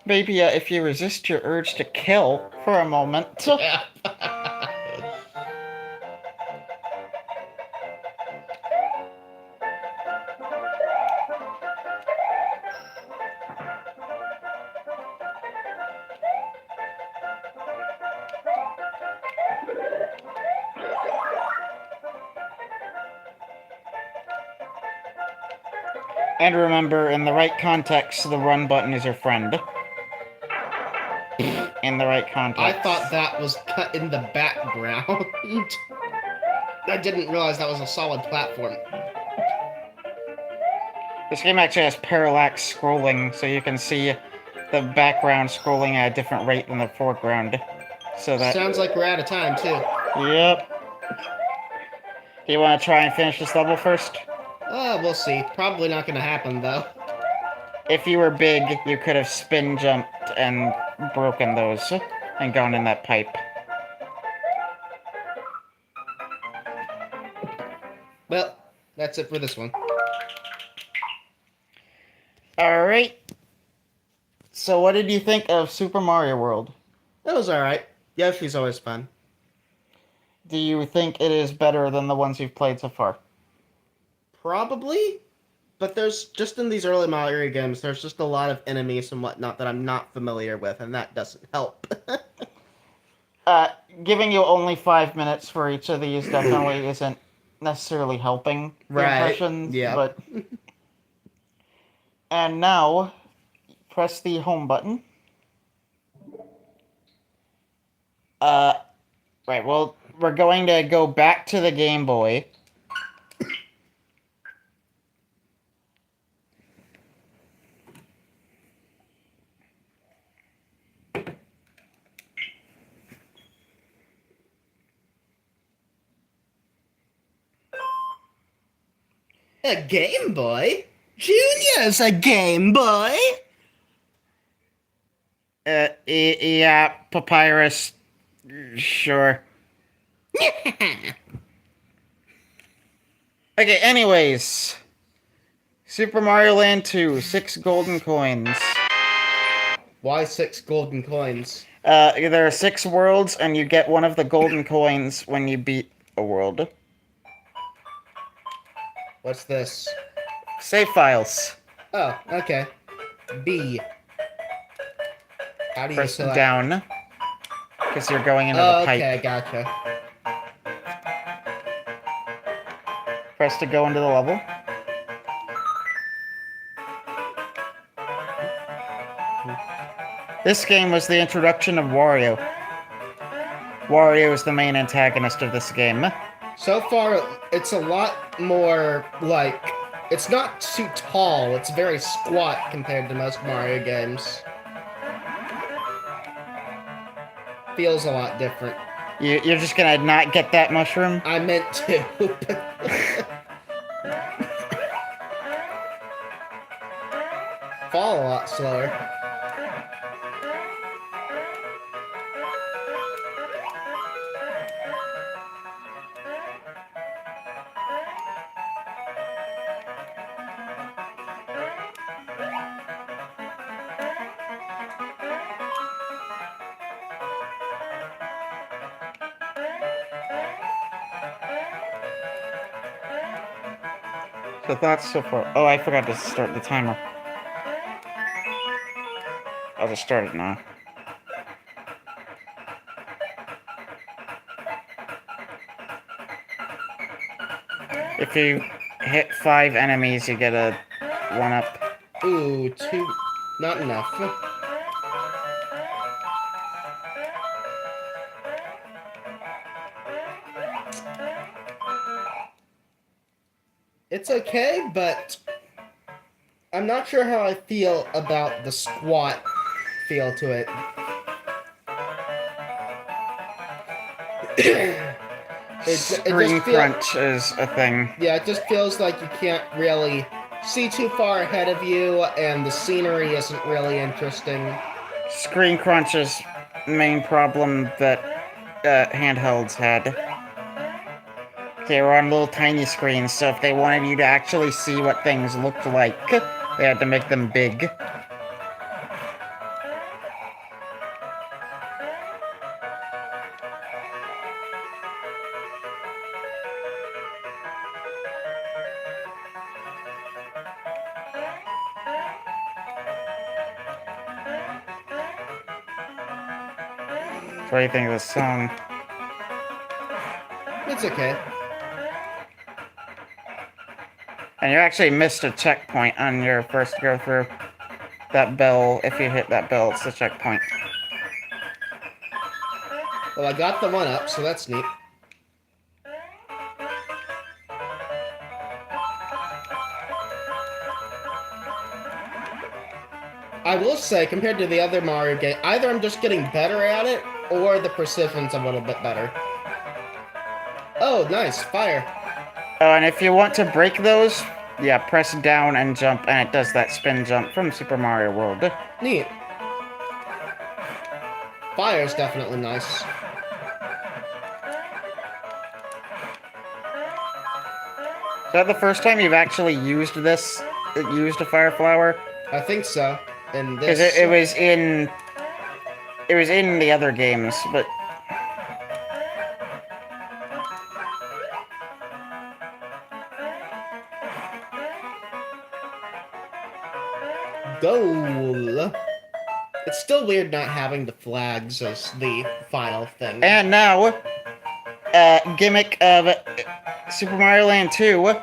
Speaker 1: Maybe if you resist your urge to kill for a moment.
Speaker 2: Yeah.
Speaker 1: And remember, in the right context, the run button is your friend. In the right context.
Speaker 2: I thought that was cut in the background. I didn't realize that was a solid platform.
Speaker 1: This game actually has parallax scrolling, so you can see the background scrolling at a different rate than the foreground. So that
Speaker 2: Sounds like we're out of time, too.
Speaker 1: Yep. Do you want to try and finish this level first?
Speaker 2: We'll see. Probably not gonna happen, though.
Speaker 1: If you were big, you could have spin jumped and broken those and gone in that pipe.
Speaker 2: Well, that's it for this one.
Speaker 1: Alright. So what did you think of Super Mario World?
Speaker 2: That was alright. Yoshi's always fun.
Speaker 1: Do you think it is better than the ones you've played so far?
Speaker 2: Probably. But there's, just in these early Mario games, there's just a lot of enemies and whatnot that I'm not familiar with, and that doesn't help.
Speaker 1: Giving you only 5 minutes for each of these definitely isn't necessarily helping the impressions,
Speaker 2: yeah.
Speaker 1: but... And now, press the home button. Right, well, we're going to go back to the Game Boy.
Speaker 2: A Game Boy? Junior's a Game Boy?
Speaker 1: Yeah, Papyrus. Sure. Okay, anyways. Super Mario Land 2, 6 golden coins.
Speaker 2: Why 6 golden coins?
Speaker 1: There are 6 worlds, and you get one of the golden coins when you beat a world.
Speaker 2: What's this?
Speaker 1: Save files.
Speaker 2: Oh, okay. B. How do you
Speaker 1: Press
Speaker 2: select?
Speaker 1: down. Because you're going into the pipe.
Speaker 2: Okay, gotcha.
Speaker 1: Press to go into the level. This game was the introduction of Wario. Wario is the main antagonist of this game.
Speaker 2: So far, it's a lot more, like, it's not too tall, it's very squat compared to most Mario games. Feels a lot different.
Speaker 1: You're just gonna not get that mushroom?
Speaker 2: I meant to. Fall a lot slower.
Speaker 1: The thoughts so far. Oh, I forgot to start the timer. I'll just start it now. If you hit 5 enemies, you get a 1-up.
Speaker 2: Ooh, 2. Not enough. It's okay, but I'm not sure how I feel about the squat feel to it.
Speaker 1: Screen crunch is a thing.
Speaker 2: Yeah, it just feels like you can't really see too far ahead of you, and the scenery isn't really interesting.
Speaker 1: Screen crunch is the main problem that handhelds had. They were on little tiny screens, so if they wanted you to actually see what things looked like, they had to make them big. So what do you think of this song?
Speaker 2: It's okay.
Speaker 1: And you actually missed a checkpoint on your first go through. That bell, if you hit that bell, it's the checkpoint.
Speaker 2: Well, I got the 1-up, so that's neat. I will say, compared to the other Mario game, either I'm just getting better at it, or the precision's a little bit better. Oh, nice, fire.
Speaker 1: Oh, and if you want to break those, yeah, press down and jump, and it does that spin jump from Super Mario World.
Speaker 2: Neat. Fire's definitely nice.
Speaker 1: Is that the first time you've actually used a fire flower?
Speaker 2: I think so. And
Speaker 1: Because
Speaker 2: this...
Speaker 1: it was in the other games, but
Speaker 2: Goal. It's still weird not having the flags as the final thing.
Speaker 1: and now, gimmick of Super Mario Land 2,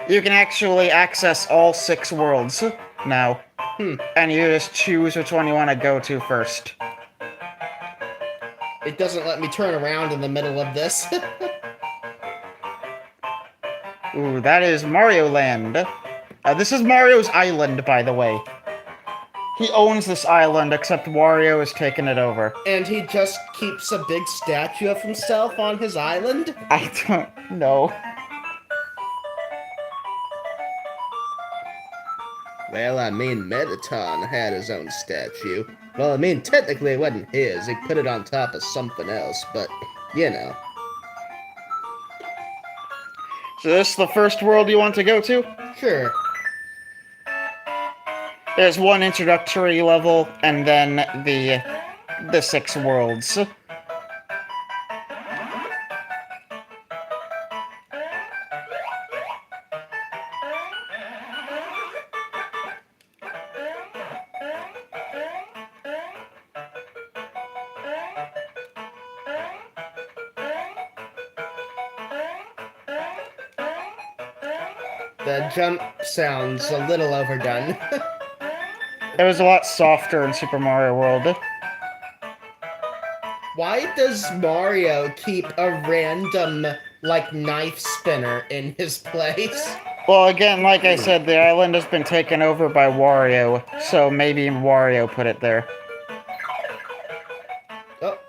Speaker 1: you can actually access all 6 worlds now. And you just choose which one you want to go to first.
Speaker 2: It doesn't let me turn around in the middle of this.
Speaker 1: Ooh, that is Mario Land. This is Mario's island, by the way. He owns this island, except Wario has taken it over.
Speaker 2: And he just keeps a big statue of himself on his island?
Speaker 1: I don't know.
Speaker 2: Well, I mean, Mettaton had his own statue. Well, I mean, technically it wasn't his. He put it on top of something else, but, you know.
Speaker 1: So this is the first world you want to go to?
Speaker 2: Sure.
Speaker 1: There's one introductory level, and then the 6 worlds.
Speaker 2: The jump sounds a little overdone.
Speaker 1: It was a lot softer in Super Mario World.
Speaker 2: Why does Mario keep a random, like, knife spinner in his place?
Speaker 1: Well, again, like I said, the island has been taken over by Wario, so maybe Wario put it there.
Speaker 2: Oh.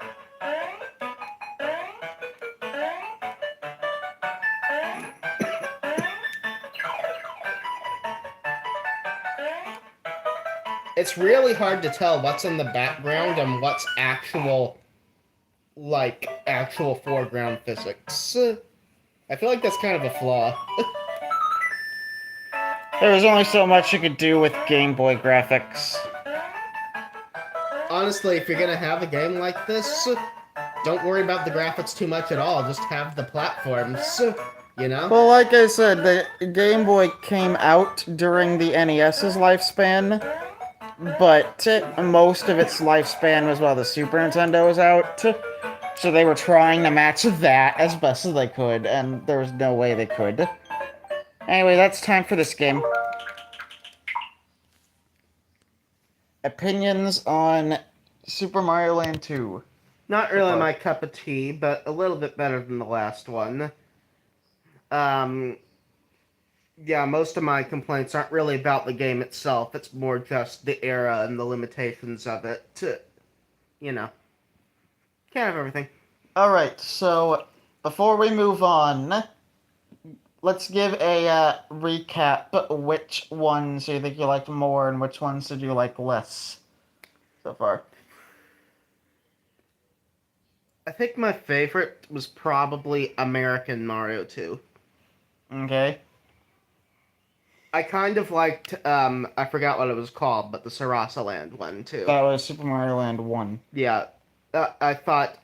Speaker 2: It's really hard to tell what's in the background and what's actual foreground physics. I feel like that's kind of a flaw.
Speaker 1: There was only so much you could do with Game Boy graphics.
Speaker 2: Honestly, if you're gonna have a game like this, don't worry about the graphics too much at all. Just have the platforms. you know?
Speaker 1: Well, like I said, the Game Boy came out during the NES's lifespan, but most of its lifespan was while the Super Nintendo was out. So they were trying to match that as best as they could, and there was no way they could. Anyway, that's time for this game. Opinions on Super Mario Land 2.
Speaker 2: Not really my cup of tea, but a little bit better than the last one. Yeah, most of my complaints aren't really about the game itself. It's more just the era and the limitations of it. You know, can't have everything.
Speaker 1: Alright, so before we move on, let's give a recap. Which ones do you think you liked more, and which ones did you like less so far?
Speaker 2: I think my favorite was probably American Mario 2.
Speaker 1: Okay.
Speaker 2: I kind of liked, I forgot what it was called, but the Sarasa Land one, too.
Speaker 1: That was Super Mario Land 1.
Speaker 2: Yeah, I thought,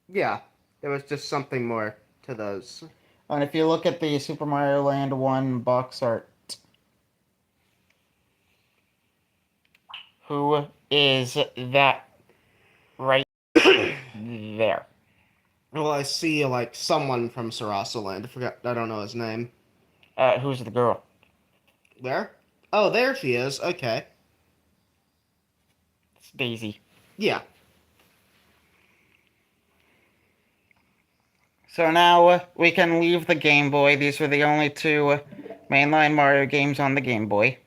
Speaker 2: yeah, there was just something more to those.
Speaker 1: And if you look at the Super Mario Land 1 box art, who is that right there?
Speaker 2: Well, I see, like, someone from Sarasa Land. I don't know his name.
Speaker 1: Who's the girl?
Speaker 2: Where? Oh, there she is. Okay.
Speaker 1: It's Daisy.
Speaker 2: Yeah.
Speaker 1: So now we can leave the Game Boy. These were the only two mainline Mario games on the Game Boy.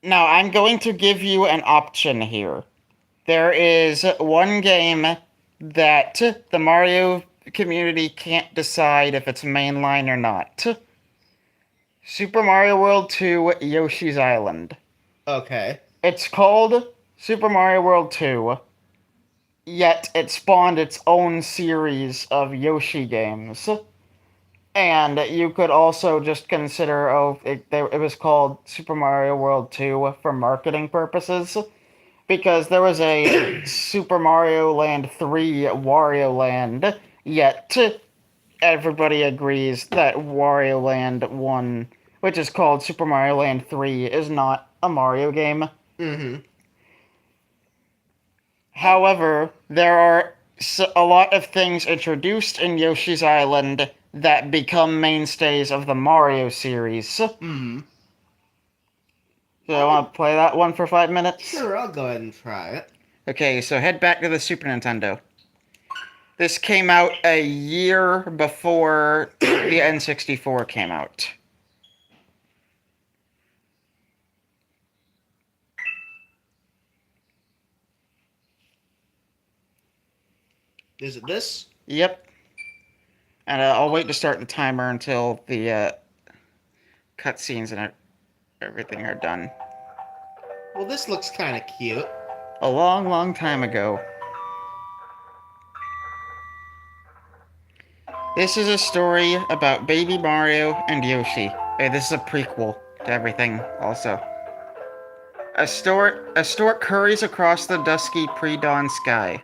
Speaker 1: Now, I'm going to give you an option here. There is one game that the Mario community can't decide if it's mainline or not. Super Mario World 2 Yoshi's Island.
Speaker 2: Okay.
Speaker 1: It's called Super Mario World 2, yet it spawned its own series of Yoshi games. And you could also just consider, it was called Super Mario World 2 for marketing purposes, because there was a Super Mario Land 3 Wario Land, yet everybody agrees that Wario Land 1, which is called Super Mario Land 3, is not a Mario game.
Speaker 2: Mm-hmm.
Speaker 1: However, there are a lot of things introduced in Yoshi's Island that become mainstays of the Mario series.
Speaker 2: Mm-hmm.
Speaker 1: So I want to play that one for 5 minutes?
Speaker 2: Sure, I'll go ahead and try it.
Speaker 1: Okay, so head back to the Super Nintendo. This came out a year before the N64 came out.
Speaker 2: Is it this?
Speaker 1: Yep. And I'll wait to start the timer until the cutscenes and everything are done.
Speaker 2: Well, this looks kind of cute.
Speaker 1: A long, long time ago. This is a story about baby Mario and Yoshi. Hey, this is a prequel to everything, also. A stork hurries across the dusky pre-dawn sky.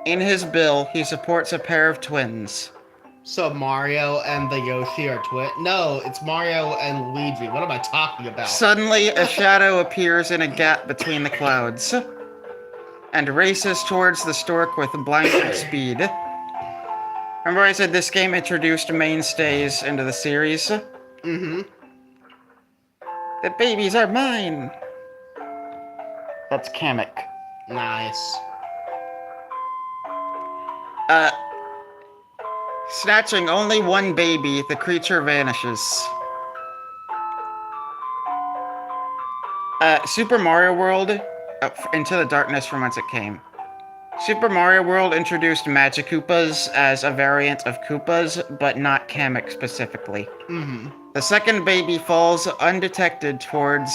Speaker 1: In his bill, he supports a pair of twins.
Speaker 2: So Mario and the Yoshi are twin? No, it's Mario and Luigi. What am I talking about?
Speaker 1: Suddenly, a shadow appears in a gap between the clouds and races towards the stork with blinding speed. Remember I said this game introduced mainstays into the series?
Speaker 2: Mm-hmm.
Speaker 1: The babies are mine! That's Kamek.
Speaker 2: Nice.
Speaker 1: Snatching only one baby, the creature vanishes. Super Mario World, Into the Darkness from whence it came. Super Mario World introduced Magikoopas as a variant of Koopas, but not Kamek specifically.
Speaker 2: Mm-hmm.
Speaker 1: The second baby falls undetected towards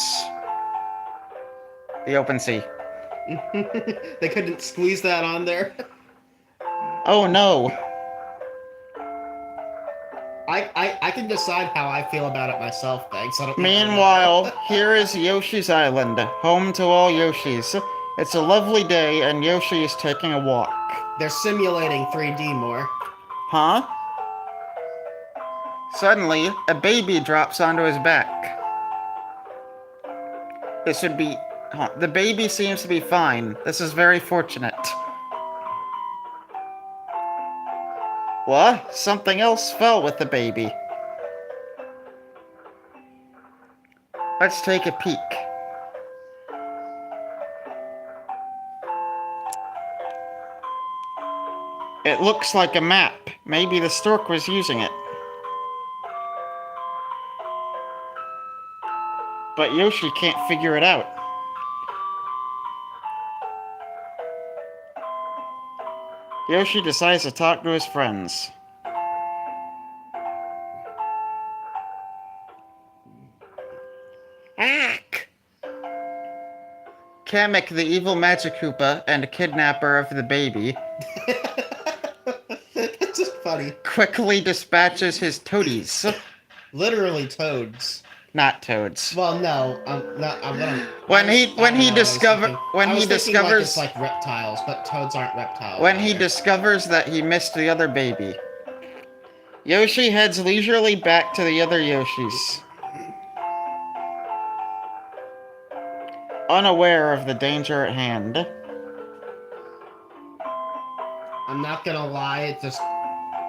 Speaker 1: the open sea.
Speaker 2: They couldn't squeeze that on there.
Speaker 1: Oh no.
Speaker 2: I can decide how I feel about it myself, thanks. I don't
Speaker 1: Meanwhile, here is Yoshi's Island, home to all Yoshis. It's a lovely day, and Yoshi is taking a walk.
Speaker 2: They're simulating 3D more.
Speaker 1: Huh? Suddenly, a baby drops onto his back. This should be... Huh. The baby seems to be fine. This is very fortunate. What? Something else fell with the baby. Let's take a peek. It looks like a map. Maybe the stork was using it. But Yoshi can't figure it out. Yoshi decides to talk to his friends. Ack! Kamek, the evil Magic Koopa and kidnapper of the baby,
Speaker 2: That's just funny.
Speaker 1: quickly dispatches his toadies.
Speaker 2: Literally toads.
Speaker 1: Not toads.
Speaker 2: Well, no, I'm gonna.
Speaker 1: When he discovers
Speaker 2: it's like reptiles, but toads aren't reptiles.
Speaker 1: when he
Speaker 2: either.
Speaker 1: discovers that he missed the other baby, Yoshi heads leisurely back to the other Yoshis, unaware of the danger at hand.
Speaker 2: I'm not gonna lie, it just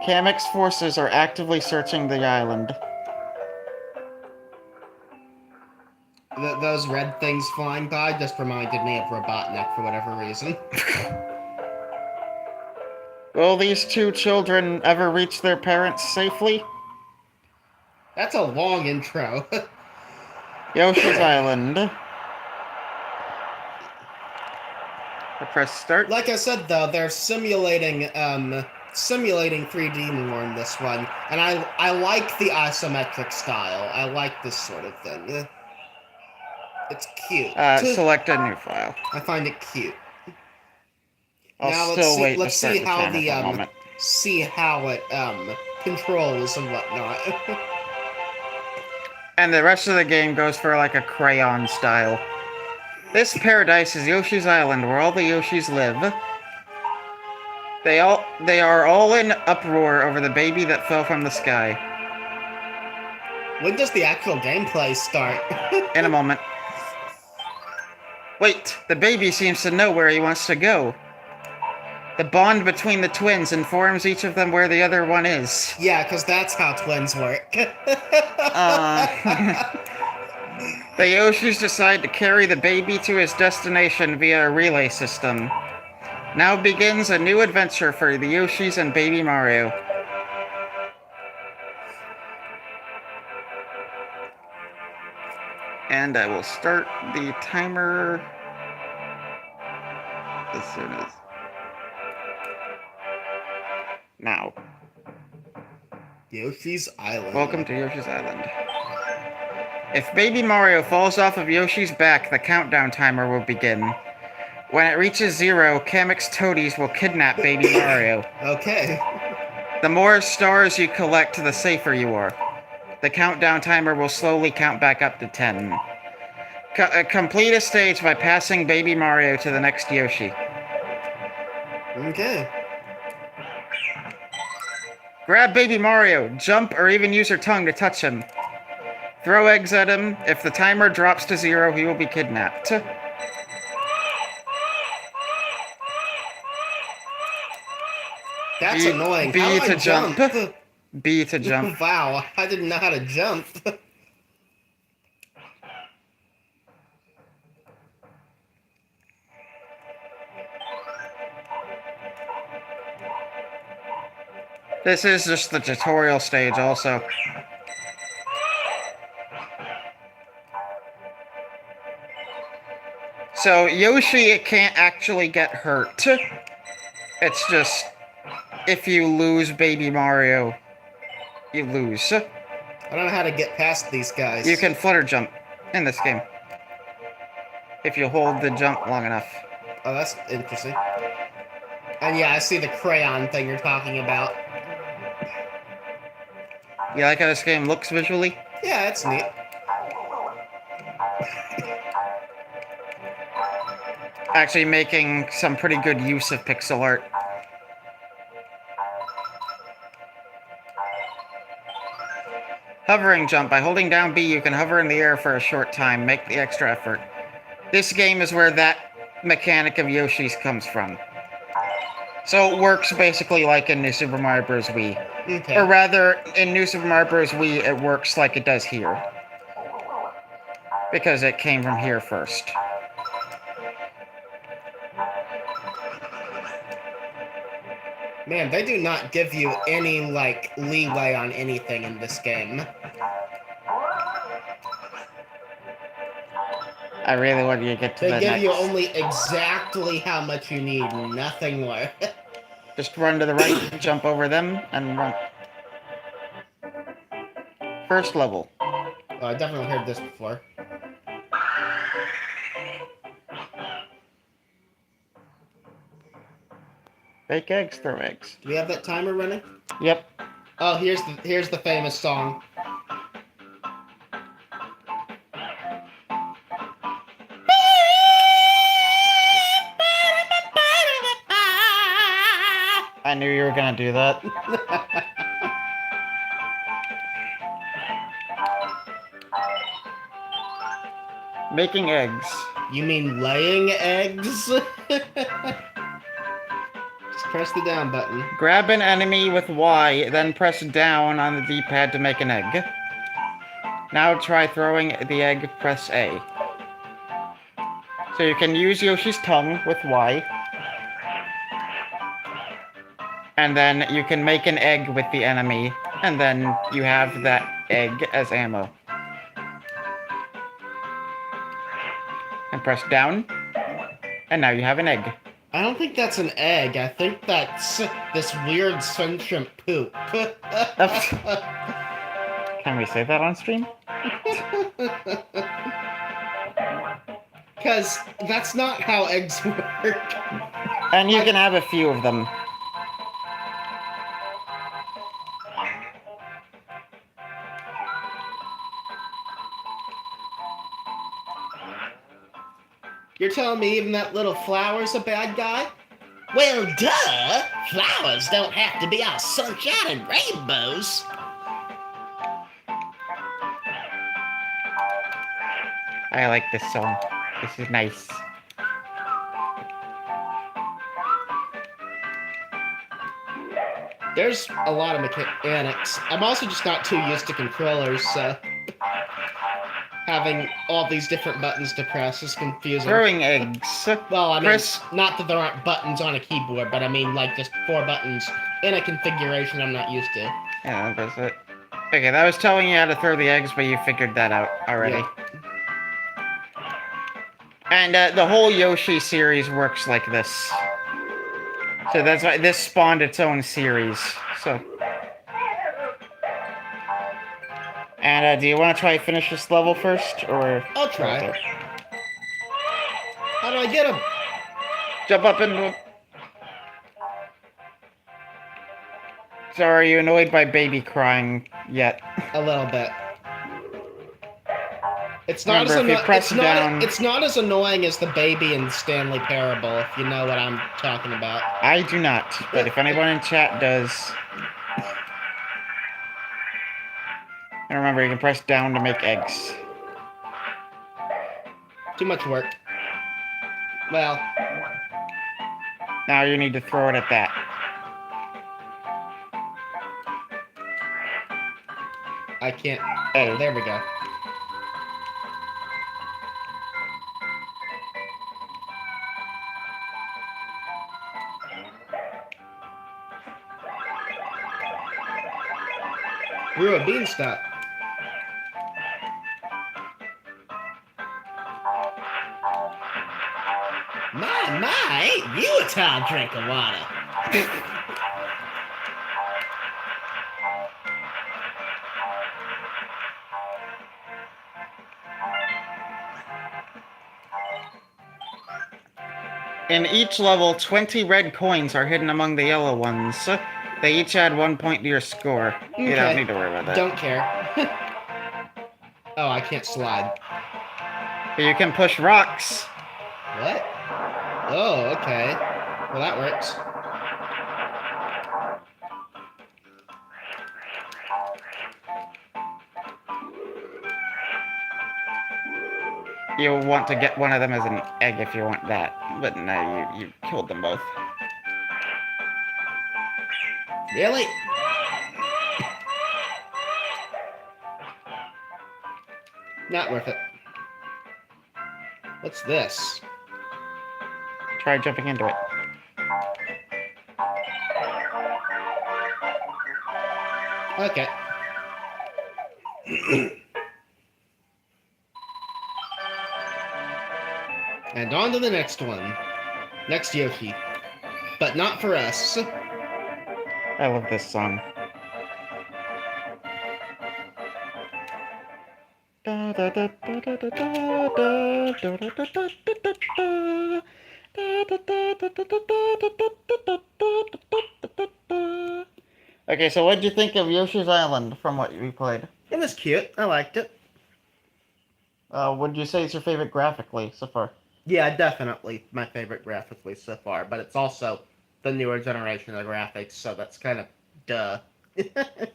Speaker 1: Kamek's forces are actively searching the island.
Speaker 2: those red things flying by just reminded me of Robotnik for whatever reason.
Speaker 1: Will these two children ever reach their parents safely?
Speaker 2: That's a long intro.
Speaker 1: Yoshi's Island. I press start.
Speaker 2: Like I said, though, they're simulating 3D more in this one, and I like the isometric style. I like this sort of thing. It's cute.
Speaker 1: Select a new file.
Speaker 2: I find it cute.
Speaker 1: I'll
Speaker 2: Now
Speaker 1: still wait to
Speaker 2: let's
Speaker 1: start
Speaker 2: see
Speaker 1: the
Speaker 2: how
Speaker 1: timer
Speaker 2: the
Speaker 1: for a moment.
Speaker 2: see how it controls and whatnot.
Speaker 1: And the rest of the game goes for like a crayon style. This paradise is Yoshi's Island, where all the Yoshis live. They are all in uproar over the baby that fell from the sky.
Speaker 2: When does the actual gameplay start?
Speaker 1: In a moment. Wait, the baby seems to know where he wants to go. The bond between the twins informs each of them where the other one is.
Speaker 2: Yeah, because that's how twins work.
Speaker 1: The Yoshis decide to carry the baby to his destination via a relay system. Now begins a new adventure for the Yoshis and Baby Mario. And I will start the timer as soon as... Now.
Speaker 2: Yoshi's Island.
Speaker 1: Welcome to Yoshi's Island. If Baby Mario falls off of Yoshi's back, the countdown timer will begin. When it reaches 0, Kamek's toadies will kidnap Baby Mario.
Speaker 2: Okay.
Speaker 1: The more stars you collect, the safer you are. The countdown timer will slowly count back up to 10. Complete a stage by passing Baby Mario to the next Yoshi.
Speaker 2: Okay.
Speaker 1: Grab Baby Mario, jump, or even use your tongue to touch him. Throw eggs at him. If the timer drops to 0, he will be kidnapped.
Speaker 2: That's annoying.
Speaker 1: B
Speaker 2: How do I
Speaker 1: to jump. B to jump.
Speaker 2: Wow, I didn't know how to jump.
Speaker 1: This is just the tutorial stage also. So Yoshi can't actually get hurt. It's just if you lose Baby Mario, you lose.
Speaker 2: I don't know how to get past these guys.
Speaker 1: You can flutter jump in this game if you hold the jump long enough.
Speaker 2: Oh, that's interesting. And yeah, I see the crayon thing you're talking about.
Speaker 1: You like how this game looks visually?
Speaker 2: Yeah, it's neat.
Speaker 1: actually making some pretty good use of pixel art. Hovering jump. By holding down B, you can hover in the air for a short time. Make the extra effort. This game is where that mechanic of Yoshi's comes from. So it works basically like in New Super Mario Bros. Wii.
Speaker 2: Okay.
Speaker 1: Or rather, in New Super Mario Bros. Wii, it works like it does here. Because it came from here first.
Speaker 2: Man, they do not give you any, like, leeway on anything in this game.
Speaker 1: I really want you to get to the
Speaker 2: They give
Speaker 1: next.
Speaker 2: you only exactly how much you need, nothing more.
Speaker 1: Just run to the right, jump over them, and run. First level.
Speaker 2: Oh, I definitely heard this before.
Speaker 1: Bake eggs, throw eggs.
Speaker 2: Do we have that timer running?
Speaker 1: Yep.
Speaker 2: Oh, here's the famous song.
Speaker 1: I knew you were gonna do that. Making eggs.
Speaker 2: You mean laying eggs? Just press the down button.
Speaker 1: Grab an enemy with Y, then press down on the D-pad to make an egg. Now try throwing the egg, press A. So you can use Yoshi's tongue with Y. And then you can make an egg with the enemy, and then you have that egg as ammo. And press down, and now you have an egg.
Speaker 2: I don't think that's an egg. I think that's this weird sentient poop.
Speaker 1: Can we say that on stream?
Speaker 2: Because that's not how eggs work.
Speaker 1: And you can have a few of them.
Speaker 2: You're telling me even that little flower's a bad guy? Well, duh! Flowers don't have to be all sunshine and rainbows.
Speaker 1: I like this song. This is nice.
Speaker 2: There's a lot of mechanics. I'm also just not too used to controllers, so having all these different buttons to press is confusing.
Speaker 1: Throwing eggs.
Speaker 2: Well, I mean,
Speaker 1: Press.
Speaker 2: not that there aren't buttons on a keyboard, but I mean, like, just 4 buttons in a configuration I'm not used to.
Speaker 1: Yeah, that's it. Okay, that was telling you how to throw the eggs, but you figured that out already.
Speaker 2: Yeah.
Speaker 1: And the whole Yoshi series works like this. So that's why this spawned its own series. So. And do you want to try to finish this level first, or?
Speaker 2: I'll try. How do I get him?
Speaker 1: Jump up and. So are you annoyed by baby crying yet?
Speaker 2: A little bit. It's not
Speaker 1: Remember, if you press down...
Speaker 2: It's not as annoying as the baby in Stanley Parable, if you know what I'm talking about.
Speaker 1: I do not, but if anyone in chat does... And remember, you can press down to make eggs.
Speaker 2: Too much work. Well...
Speaker 1: Now you need to throw it at that.
Speaker 2: I can't... Oh, there we go. We're a beanstalk. My, ain't you a tall drink of water?
Speaker 1: In each level, 20 red coins are hidden among the yellow ones. They each add 1 point to your score.
Speaker 2: Okay.
Speaker 1: You don't need to worry about that.
Speaker 2: Don't care. Oh, I can't slide.
Speaker 1: But you can push rocks.
Speaker 2: What? Oh, okay. Well, that works.
Speaker 1: You want to get one of them as an egg if you want that, but no, you killed them both.
Speaker 2: Really? Not worth it. What's this?
Speaker 1: Try jumping into it.
Speaker 2: Okay. And on to the next one. Next Yoshi. But not for us.
Speaker 1: I love this song. Okay, so what did you think of Yoshi's Island from what we played?
Speaker 2: It was cute. I liked it.
Speaker 1: What did you say is your favorite graphically so far?
Speaker 2: Yeah, definitely my favorite graphically so far, but it's also the newer generation of graphics, so that's kind of duh.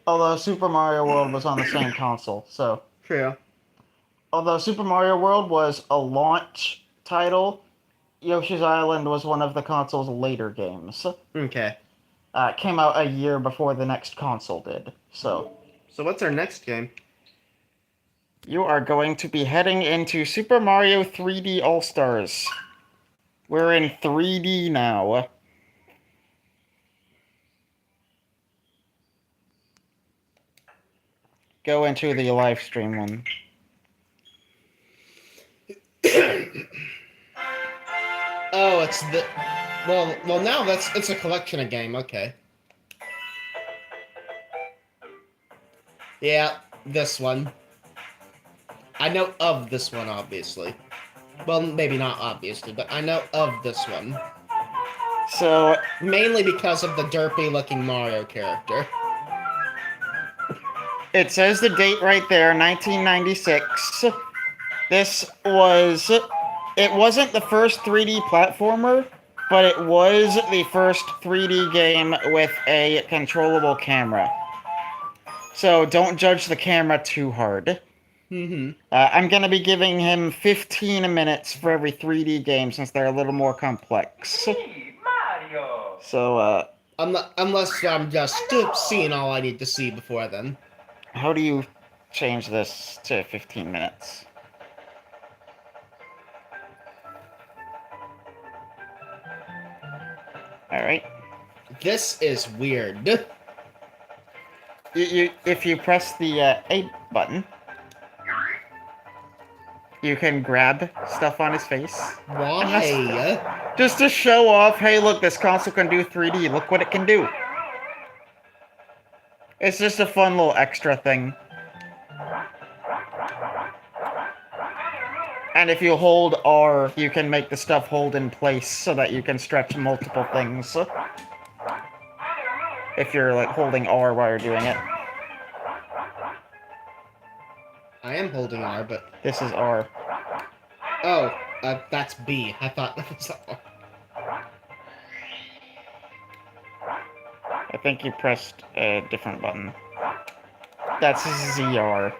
Speaker 1: Although Super Mario World was on the same console, so...
Speaker 2: True.
Speaker 1: Although Super Mario World was a launch title, Yoshi's Island was one of the console's later games.
Speaker 2: Okay.
Speaker 1: It came out a year before the next console did, so...
Speaker 2: So what's our next game?
Speaker 1: You are going to be heading into Super Mario 3D All-Stars. We're in 3D now. Go into the live stream one.
Speaker 2: Oh, it's the... Well, now it's a collection of game, okay. Yeah, this one. I know of this one, obviously. Well, maybe not obviously, but I know of this one.
Speaker 1: So,
Speaker 2: Mainly because of the derpy-looking Mario character.
Speaker 1: it says the date right there, 1996. This was... It wasn't the first 3D platformer, but it was the first 3D game with a controllable camera. So don't judge the camera too hard. I'm going to be giving him 15 minutes for every 3D game since they're a little more complex.
Speaker 3: Mario!
Speaker 1: So,
Speaker 2: Unless I'm just seeing all I need to see before then.
Speaker 1: how do you change this to 15 minutes? Alright.
Speaker 2: This is weird.
Speaker 1: If you press the A button, you can grab stuff on his face.
Speaker 2: Why?
Speaker 1: Just to show off, hey look, this console can do 3D, look what it can do. It's just a fun little extra thing. And if you hold R, you can make the stuff hold in place so that you can stretch multiple things. If you're like holding R while you're doing it.
Speaker 2: I am holding R, but...
Speaker 1: This is R.
Speaker 2: Oh, that's B. I thought that was R.
Speaker 1: I think you pressed a different button. That's ZR.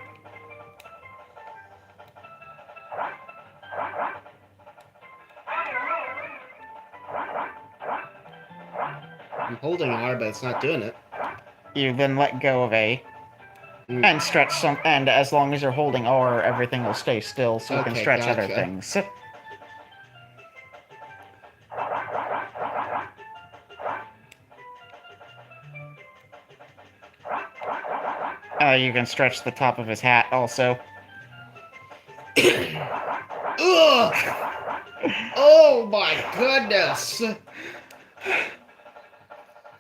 Speaker 2: I'm holding R, but it's not doing it.
Speaker 1: You then let go of A. And stretch some, and as long as you're holding R, everything will stay still, so you can
Speaker 2: Okay,
Speaker 1: stretch other
Speaker 2: gotcha.
Speaker 1: things. You can stretch the top of his hat also.
Speaker 2: Ugh! Oh my goodness!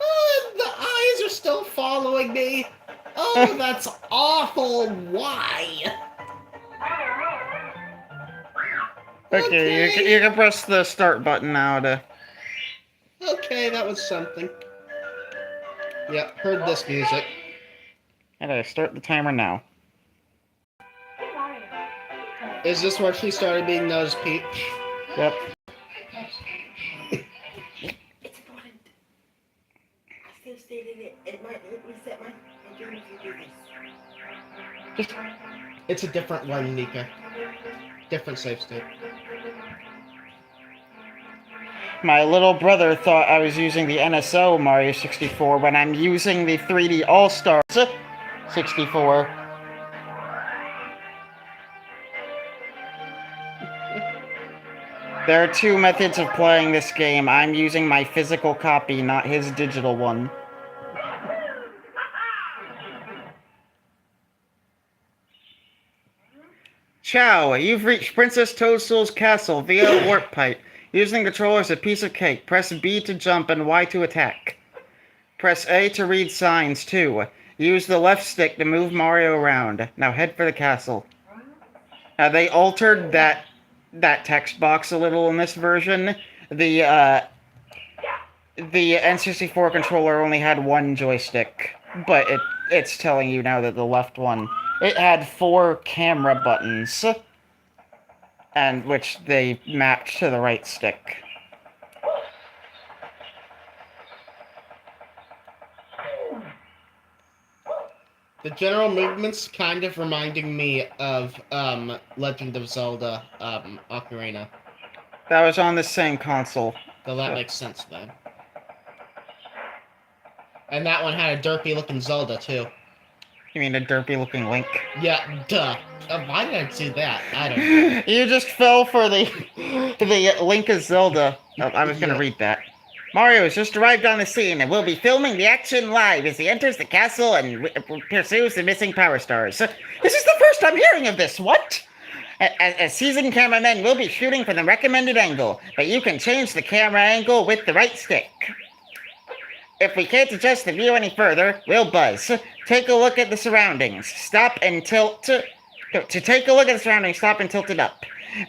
Speaker 2: Oh, the eyes are still following me. Oh, that's awful. Why?
Speaker 1: Okay, you can press the start button now to...
Speaker 2: Okay, that was something. Yep, heard this music.
Speaker 1: And I start the timer now.
Speaker 2: Is this where she started being known as Peach?
Speaker 1: Yep.
Speaker 2: stated it might reset my game if you do this.
Speaker 4: Just, it's a different one, Nika. Different save state.
Speaker 1: My little brother thought I was using the NSO Mario 64 when I'm using the 3D All-Stars 64. There are two methods of playing this game. I'm using my physical copy, not his digital one. Ciao, you've reached Princess Toadstool's castle via warp pipe. Using the controller as a piece of cake, press B to jump and Y to attack. Press A to read signs, too. Use the left stick to move Mario around. Now head for the castle. Now, they altered that text box a little in this version. The N64 controller only had one joystick, but it's telling you now that the left one, it had 4 camera buttons, and which they mapped to the right stick.
Speaker 4: The general movement's kind of reminding me of Legend of Zelda Ocarina.
Speaker 1: That was on the same console.
Speaker 4: So that makes sense then. And that one had a derpy looking Zelda too.
Speaker 1: You mean a derpy looking Link?
Speaker 4: Yeah, duh. Why did I do that? I don't know.
Speaker 1: You just fell for the Link of Zelda. Oh, I was gonna read that. Mario has just arrived on the scene and will be filming the action live as he enters the castle and pursues the missing Power Stars. This is the first I'm hearing of this, what? As seasoned cameramen, we'll be shooting from the recommended angle, but you can change the camera angle with the right stick. If we can't adjust the view any further, we'll buzz. Take a look at the surroundings. Stop and tilt. To take a look at the surroundings, stop and tilt it up.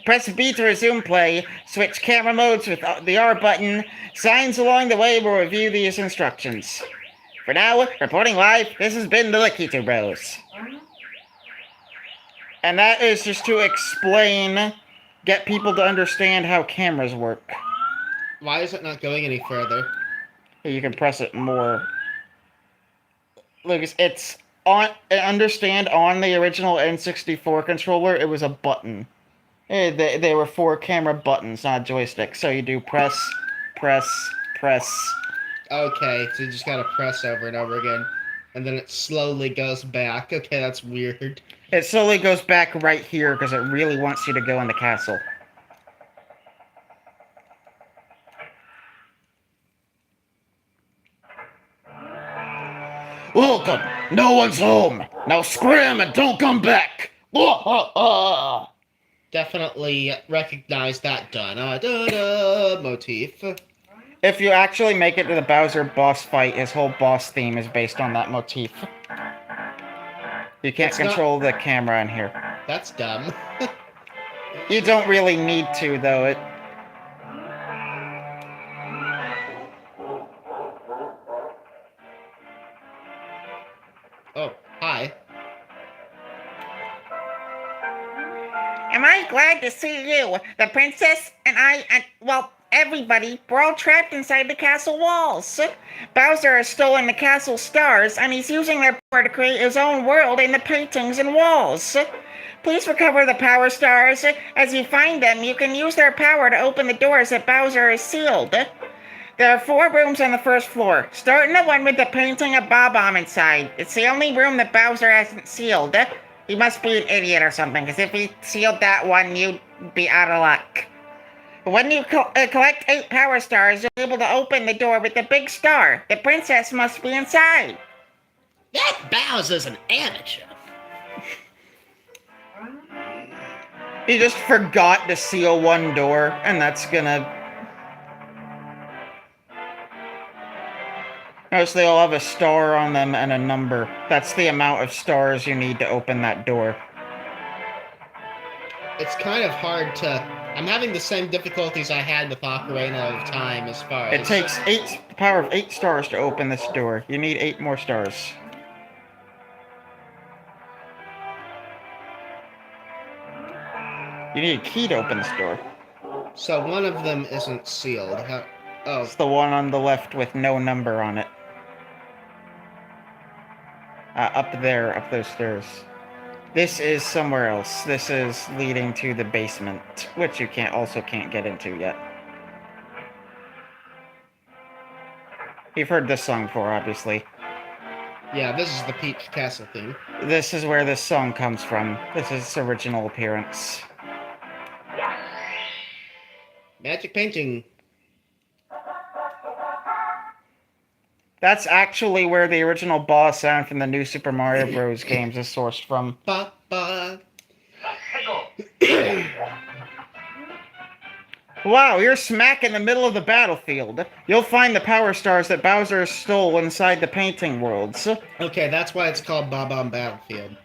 Speaker 1: Press B to resume play. Switch camera modes with the R button. Signs along the way will review these instructions. For now, reporting live, this has been the Lakito Bros. And that is just to explain, get people to understand how cameras work.
Speaker 4: Why is it not going any further?
Speaker 1: You can press it more. Lucas, it's on. Understand, on the original N64 controller, it was a button. They were 4 camera buttons, not joysticks. So you do press, press, press.
Speaker 4: Okay, so you just gotta press over and over again. And then it slowly goes back. Okay, that's weird.
Speaker 1: It slowly goes back right here because it really wants you to go in the castle. Welcome! No one's home! Now scram and don't come back!
Speaker 4: Definitely recognize that da-da-da-da motif.
Speaker 1: If you actually make it to the Bowser boss fight, his whole boss theme is based on that motif. You can't control the camera in here.
Speaker 4: That's dumb.
Speaker 1: You don't really need to, though.
Speaker 4: Oh, hi.
Speaker 5: Am I glad to see you? The princess and I and, well, everybody, we're all trapped inside the castle walls. Bowser has stolen the castle stars, and he's using their power to create his own world in the paintings and walls. Please recover the power stars. As you find them, you can use their power to open the doors that Bowser has sealed. There are 4 rooms on the first floor. Start in the one with the painting of Bob-omb inside. It's the only room that Bowser hasn't sealed. He must be an idiot or something, because if he sealed that one, you'd be out of luck. When you collect 8 power stars, you'll be able to open the door with the big star. The princess must be inside.
Speaker 2: That Bowser's an amateur.
Speaker 1: He just forgot to seal one door, and that's gonna... Notice they all have a star on them and a number. That's the amount of stars you need to open that door.
Speaker 4: It's kind of hard to... I'm having the same difficulties I had with Ocarina of Time as far as...
Speaker 1: It takes the power of 8 stars to open this door. You need 8 more stars. You need a key to open this door.
Speaker 4: So one of them isn't sealed. Oh.
Speaker 1: It's the one on the left with no number on it. Up there, up those stairs. This is somewhere else. This is leading to the basement, which you can't get into yet. You've heard this song before, obviously.
Speaker 4: Yeah, this is the Peach Castle theme.
Speaker 1: This is where this song comes from. This is its original appearance.
Speaker 4: Magic painting.
Speaker 1: That's actually where the original boss sound from the new Super Mario Bros. Games is sourced from.
Speaker 4: Ba ba.
Speaker 1: Wow, you're smack in the middle of the battlefield. You'll find the power stars that Bowser stole inside the painting worlds.
Speaker 4: Okay, that's why it's called Bob-omb Battlefield.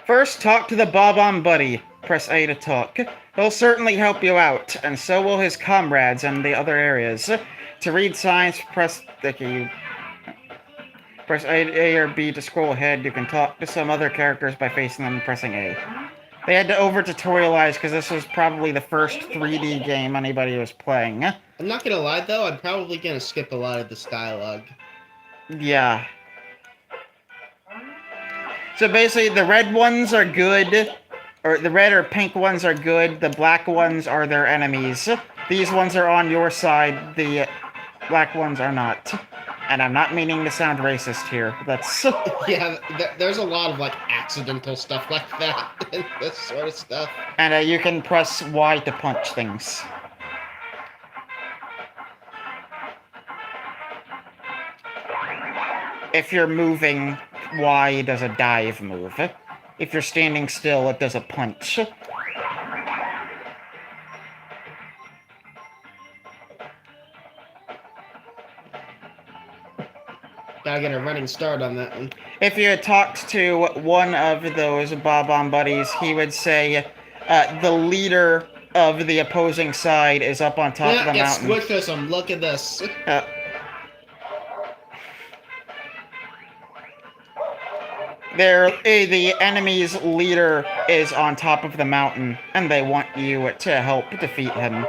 Speaker 1: First, talk to the Bob-omb buddy. Press A to talk. He'll certainly help you out, and so will his comrades in the other areas. To read signs, press A or B to scroll ahead. You can talk to some other characters by facing them and pressing A. They had to over-tutorialize because this was probably the first 3D game anybody was playing.
Speaker 4: I'm not gonna lie though, I'm probably gonna skip a lot of this dialogue.
Speaker 1: Yeah. So basically, the red ones are good, or the red or pink ones are good, the black ones are their enemies. These ones are on your side, the black ones are not. And I'm not meaning to sound racist here. That's...
Speaker 4: Yeah, there's a lot of, like, accidental stuff like that, and this sort of stuff.
Speaker 1: And you can press Y to punch things. If you're moving, Y does a dive move. If you're standing still, it does a punch.
Speaker 4: Gotta get a running start on that one.
Speaker 1: If you had talked to one of those Bob-omb buddies, he would say the leader of the opposing side is up on top of the mountain.
Speaker 4: Yeah, squish them. Look at this.
Speaker 1: The enemy's leader is on top of the mountain, and they want you to help defeat him.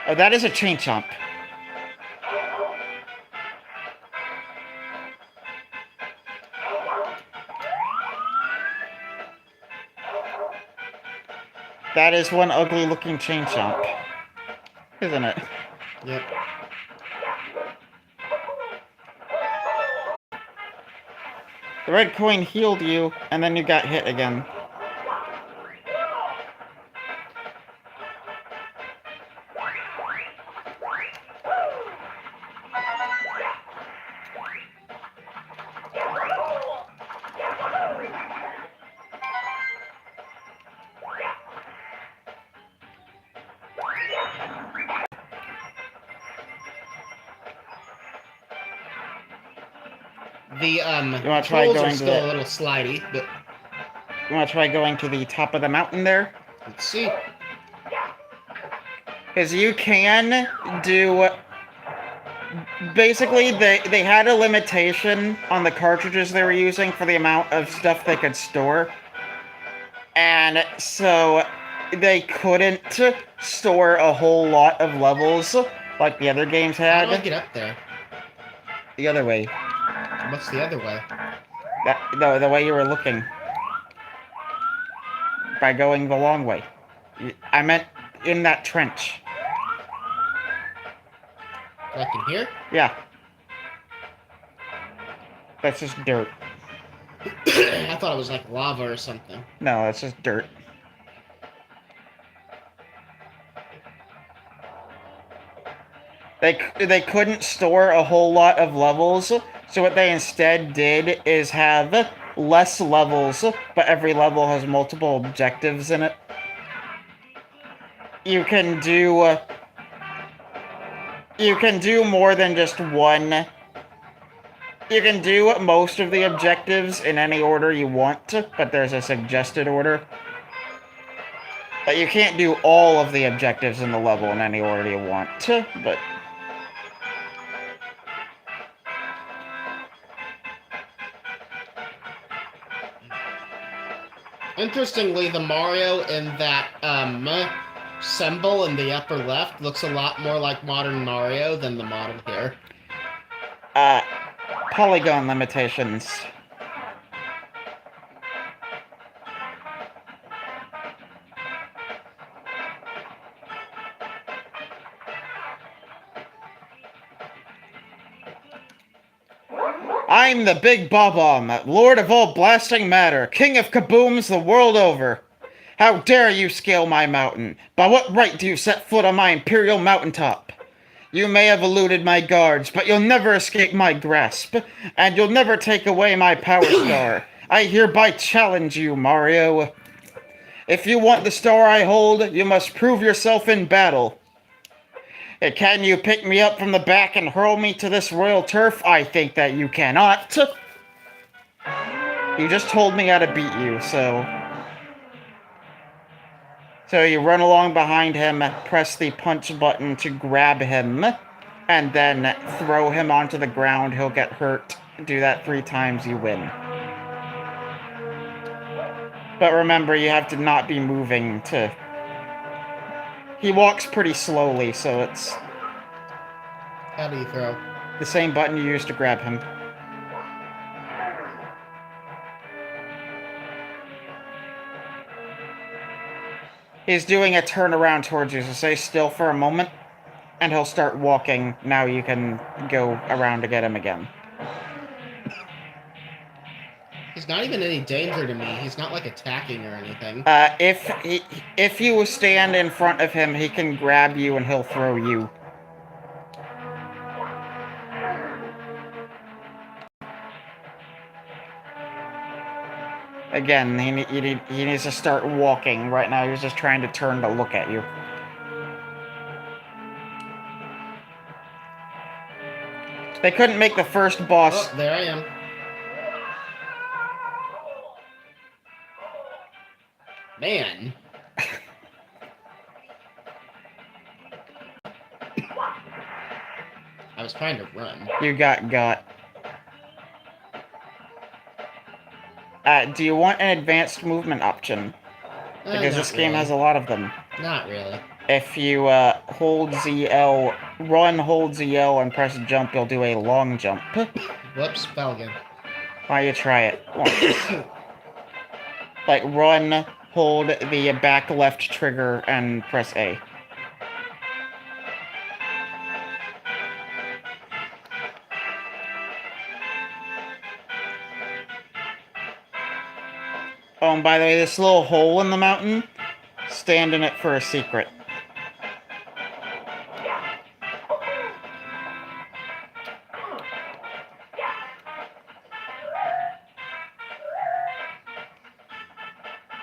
Speaker 1: Oh, that is a chain chomp. That is one ugly-looking chain chomp, isn't it?
Speaker 4: Yep.
Speaker 1: The red coin healed you, and then you got hit again.
Speaker 4: The
Speaker 1: You wanna try
Speaker 4: controls
Speaker 1: going
Speaker 4: are
Speaker 1: to
Speaker 4: still
Speaker 1: the-
Speaker 4: a little slidey, but
Speaker 1: You want to try going to the top of the mountain there?
Speaker 4: let's see.
Speaker 1: Because you can do... Basically, they had a limitation on the cartridges they were using for the amount of stuff they could store. And so they couldn't store a whole lot of levels like the other games
Speaker 4: How do I
Speaker 1: had.
Speaker 4: get up there?
Speaker 1: The other way.
Speaker 4: What's the other way?
Speaker 1: The way you were looking. By going the long way. I meant in that trench.
Speaker 4: Back in here?
Speaker 1: Yeah. That's just dirt.
Speaker 4: I thought it was like lava or something.
Speaker 1: No, that's just dirt. They couldn't store a whole lot of levels, so what they instead did is have less levels, but every level has multiple objectives in it. You can do more than just one. You can do most of the objectives in any order you want, but there's a suggested order. But you can't do all of the objectives in the level in any order you want, but...
Speaker 4: Interestingly, the Mario in that symbol in the upper left looks a lot more like modern Mario than the model here.
Speaker 1: polygon limitations. I'm the Big Bob-omb, Lord of all blasting matter, King of kabooms the world over. How dare you scale my mountain? By what right do you set foot on my imperial mountaintop? You may have eluded my guards, but you'll never escape my grasp, and you'll never take away my power star. I hereby challenge you, Mario. If you want the star I hold, you must prove yourself in battle. Can you pick me up from the back and hurl me to this royal turf? I think that you cannot. You just told me how to beat you, so... So you run along behind him, press the punch button to grab him, and then throw him onto the ground. He'll get hurt. Do that 3 times, you win. But remember, you have to not be moving to... He walks pretty slowly, so it's...
Speaker 4: How do you throw?
Speaker 1: the same button you used to grab him. He's doing a turnaround towards you, so stay still for a moment, and he'll start walking. Now you can go around to get him again.
Speaker 4: He's not even any danger to me. He's not, like, attacking or anything.
Speaker 1: If you stand in front of him, he can grab you and he'll throw you. Again, he needs to start walking. Right now, he's just trying to turn to look at you. They couldn't make the first boss...
Speaker 4: Oh, there I am. Man. I was trying to run.
Speaker 1: You got. Do you want an advanced movement option? Because this game has a lot of them.
Speaker 4: Not really.
Speaker 1: If you hold ZL, hold ZL, and press jump, you'll do a long jump.
Speaker 4: Whoops, fell again.
Speaker 1: Why you try it once? Like run, hold the back left trigger, and press A. Oh, and by the way, this little hole in the mountain, stand in it for a secret.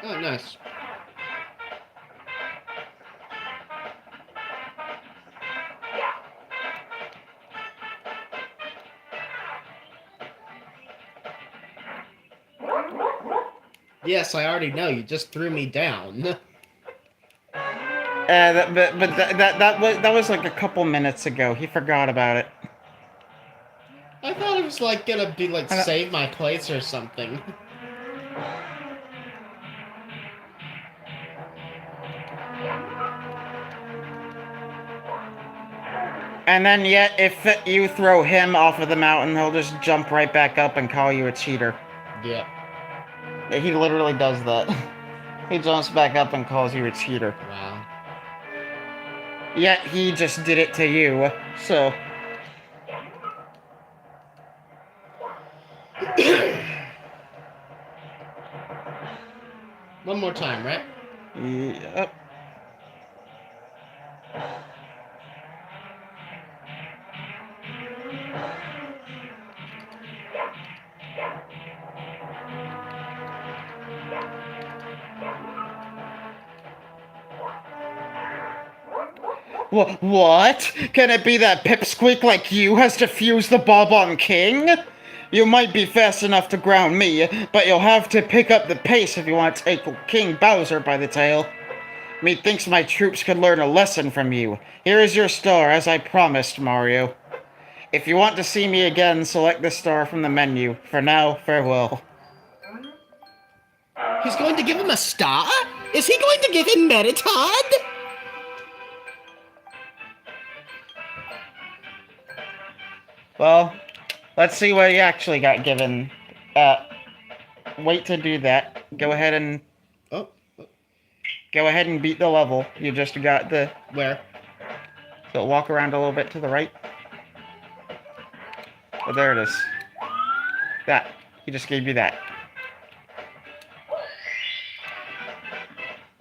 Speaker 4: Oh, nice. Yes, I already know. You just threw me down.
Speaker 1: That was like a couple minutes ago. He forgot about it.
Speaker 4: I thought it was like gonna be like save my place or something.
Speaker 1: And then yet, if you throw him off of the mountain, he'll just jump right back up and call you a cheater.
Speaker 4: Yep.
Speaker 1: He literally does that. He jumps back up and calls you a cheater.
Speaker 4: Wow.
Speaker 1: Yet he just did it to you, so...
Speaker 4: One more time, right?
Speaker 1: Yep. What? Can it be that pipsqueak like you has defused the Bob-omb King? You might be fast enough to ground me, but you'll have to pick up the pace if you want to take King Bowser by the tail. Methinks my troops could learn a lesson from you. Here is your star, as I promised, Mario. If you want to see me again, select the star from the menu. For now, farewell.
Speaker 2: He's going to give him a star? Is he going to give him Meritard?
Speaker 1: Well, Let's see what he actually got given. Wait to do that. Go ahead and
Speaker 4: Oh,
Speaker 1: beat the level. You just got the.
Speaker 4: where?
Speaker 1: So walk around a little bit to the right. Oh, there it is. That. He just gave you that.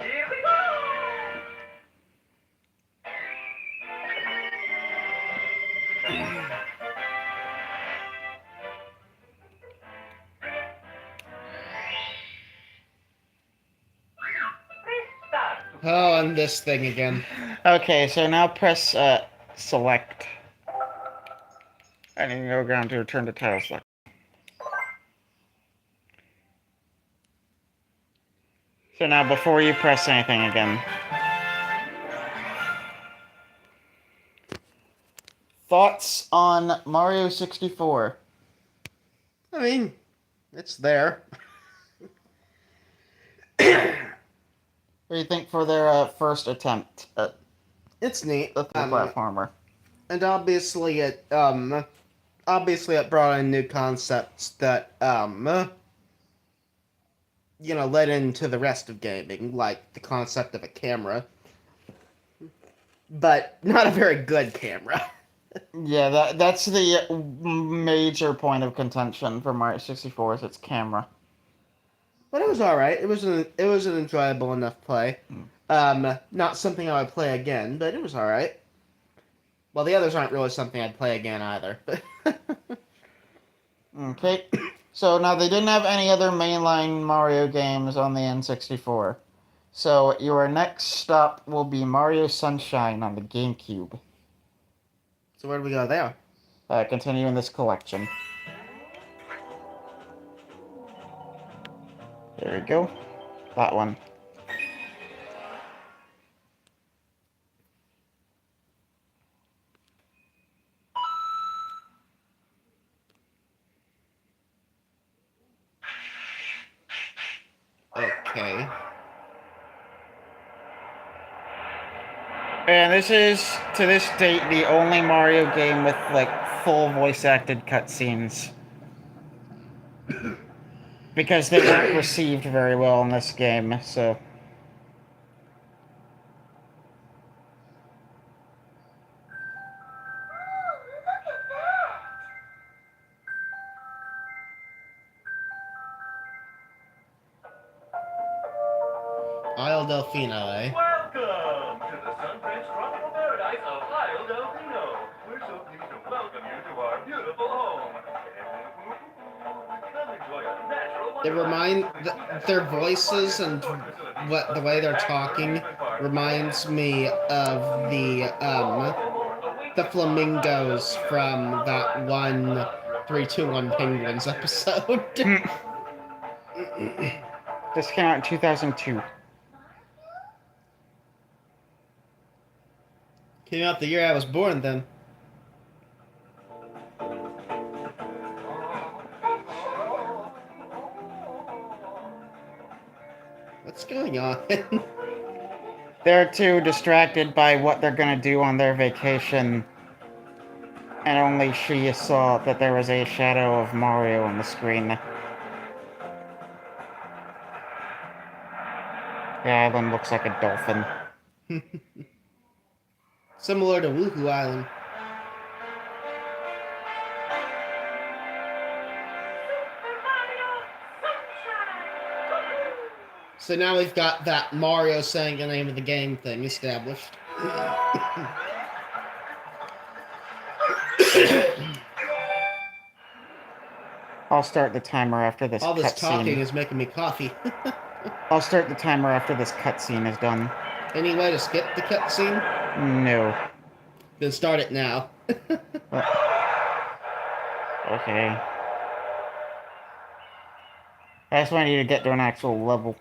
Speaker 3: Here we go! Start.
Speaker 4: Oh, and this thing again.
Speaker 1: Okay, so now press select. And then you go down to return to title select. So now before you press anything again. Thoughts on Mario 64?
Speaker 4: I mean, it's there.
Speaker 1: What do you think for their first attempt at
Speaker 4: It's neat.
Speaker 1: the platformer?
Speaker 4: And obviously it brought in new concepts that led into the rest of gaming, like the concept of a camera, but not a very good camera.
Speaker 1: Yeah, that's the major point of contention for Mario 64 is its camera.
Speaker 4: But it was all right. It was an enjoyable enough play. Not something I would play again, but it was all right. Well, the others aren't really something I'd play again either.
Speaker 1: Okay, so now they didn't have any other mainline Mario games on the N64. So your next stop will be Mario Sunshine on the GameCube.
Speaker 4: So where do we go there?
Speaker 1: Continue in this collection. There we go. That one.
Speaker 4: Okay.
Speaker 1: And this is, to this date, the only Mario game with, like, full voice-acted cutscenes. Because they weren't received very well in this game, so...
Speaker 4: Isle Delfino, eh?
Speaker 3: Welcome to the Sunbridge Tropical Paradise of Isle Delfino. We're so pleased to welcome you to our beautiful home. Come enjoy a natural
Speaker 4: It their voices and the way they're talking reminds me of the flamingos from that one 321 Penguins episode.
Speaker 1: This came out in 2002.
Speaker 4: Came out the year I was born then. What's going on?
Speaker 1: They're too distracted by what they're gonna do on their vacation. And only she saw that there was a shadow of Mario on the screen. The island looks like a dolphin.
Speaker 4: Similar to Woohoo Island. So now we've got that Mario saying the name of the game thing established.
Speaker 1: I'll start the timer after this
Speaker 4: All this talking
Speaker 1: cutscene.
Speaker 4: is making me coffee.
Speaker 1: I'll start the timer after this cutscene is done.
Speaker 4: Any way to skip the cutscene?
Speaker 1: No.
Speaker 4: Then start it now.
Speaker 1: Okay. I just want you to get to an actual level.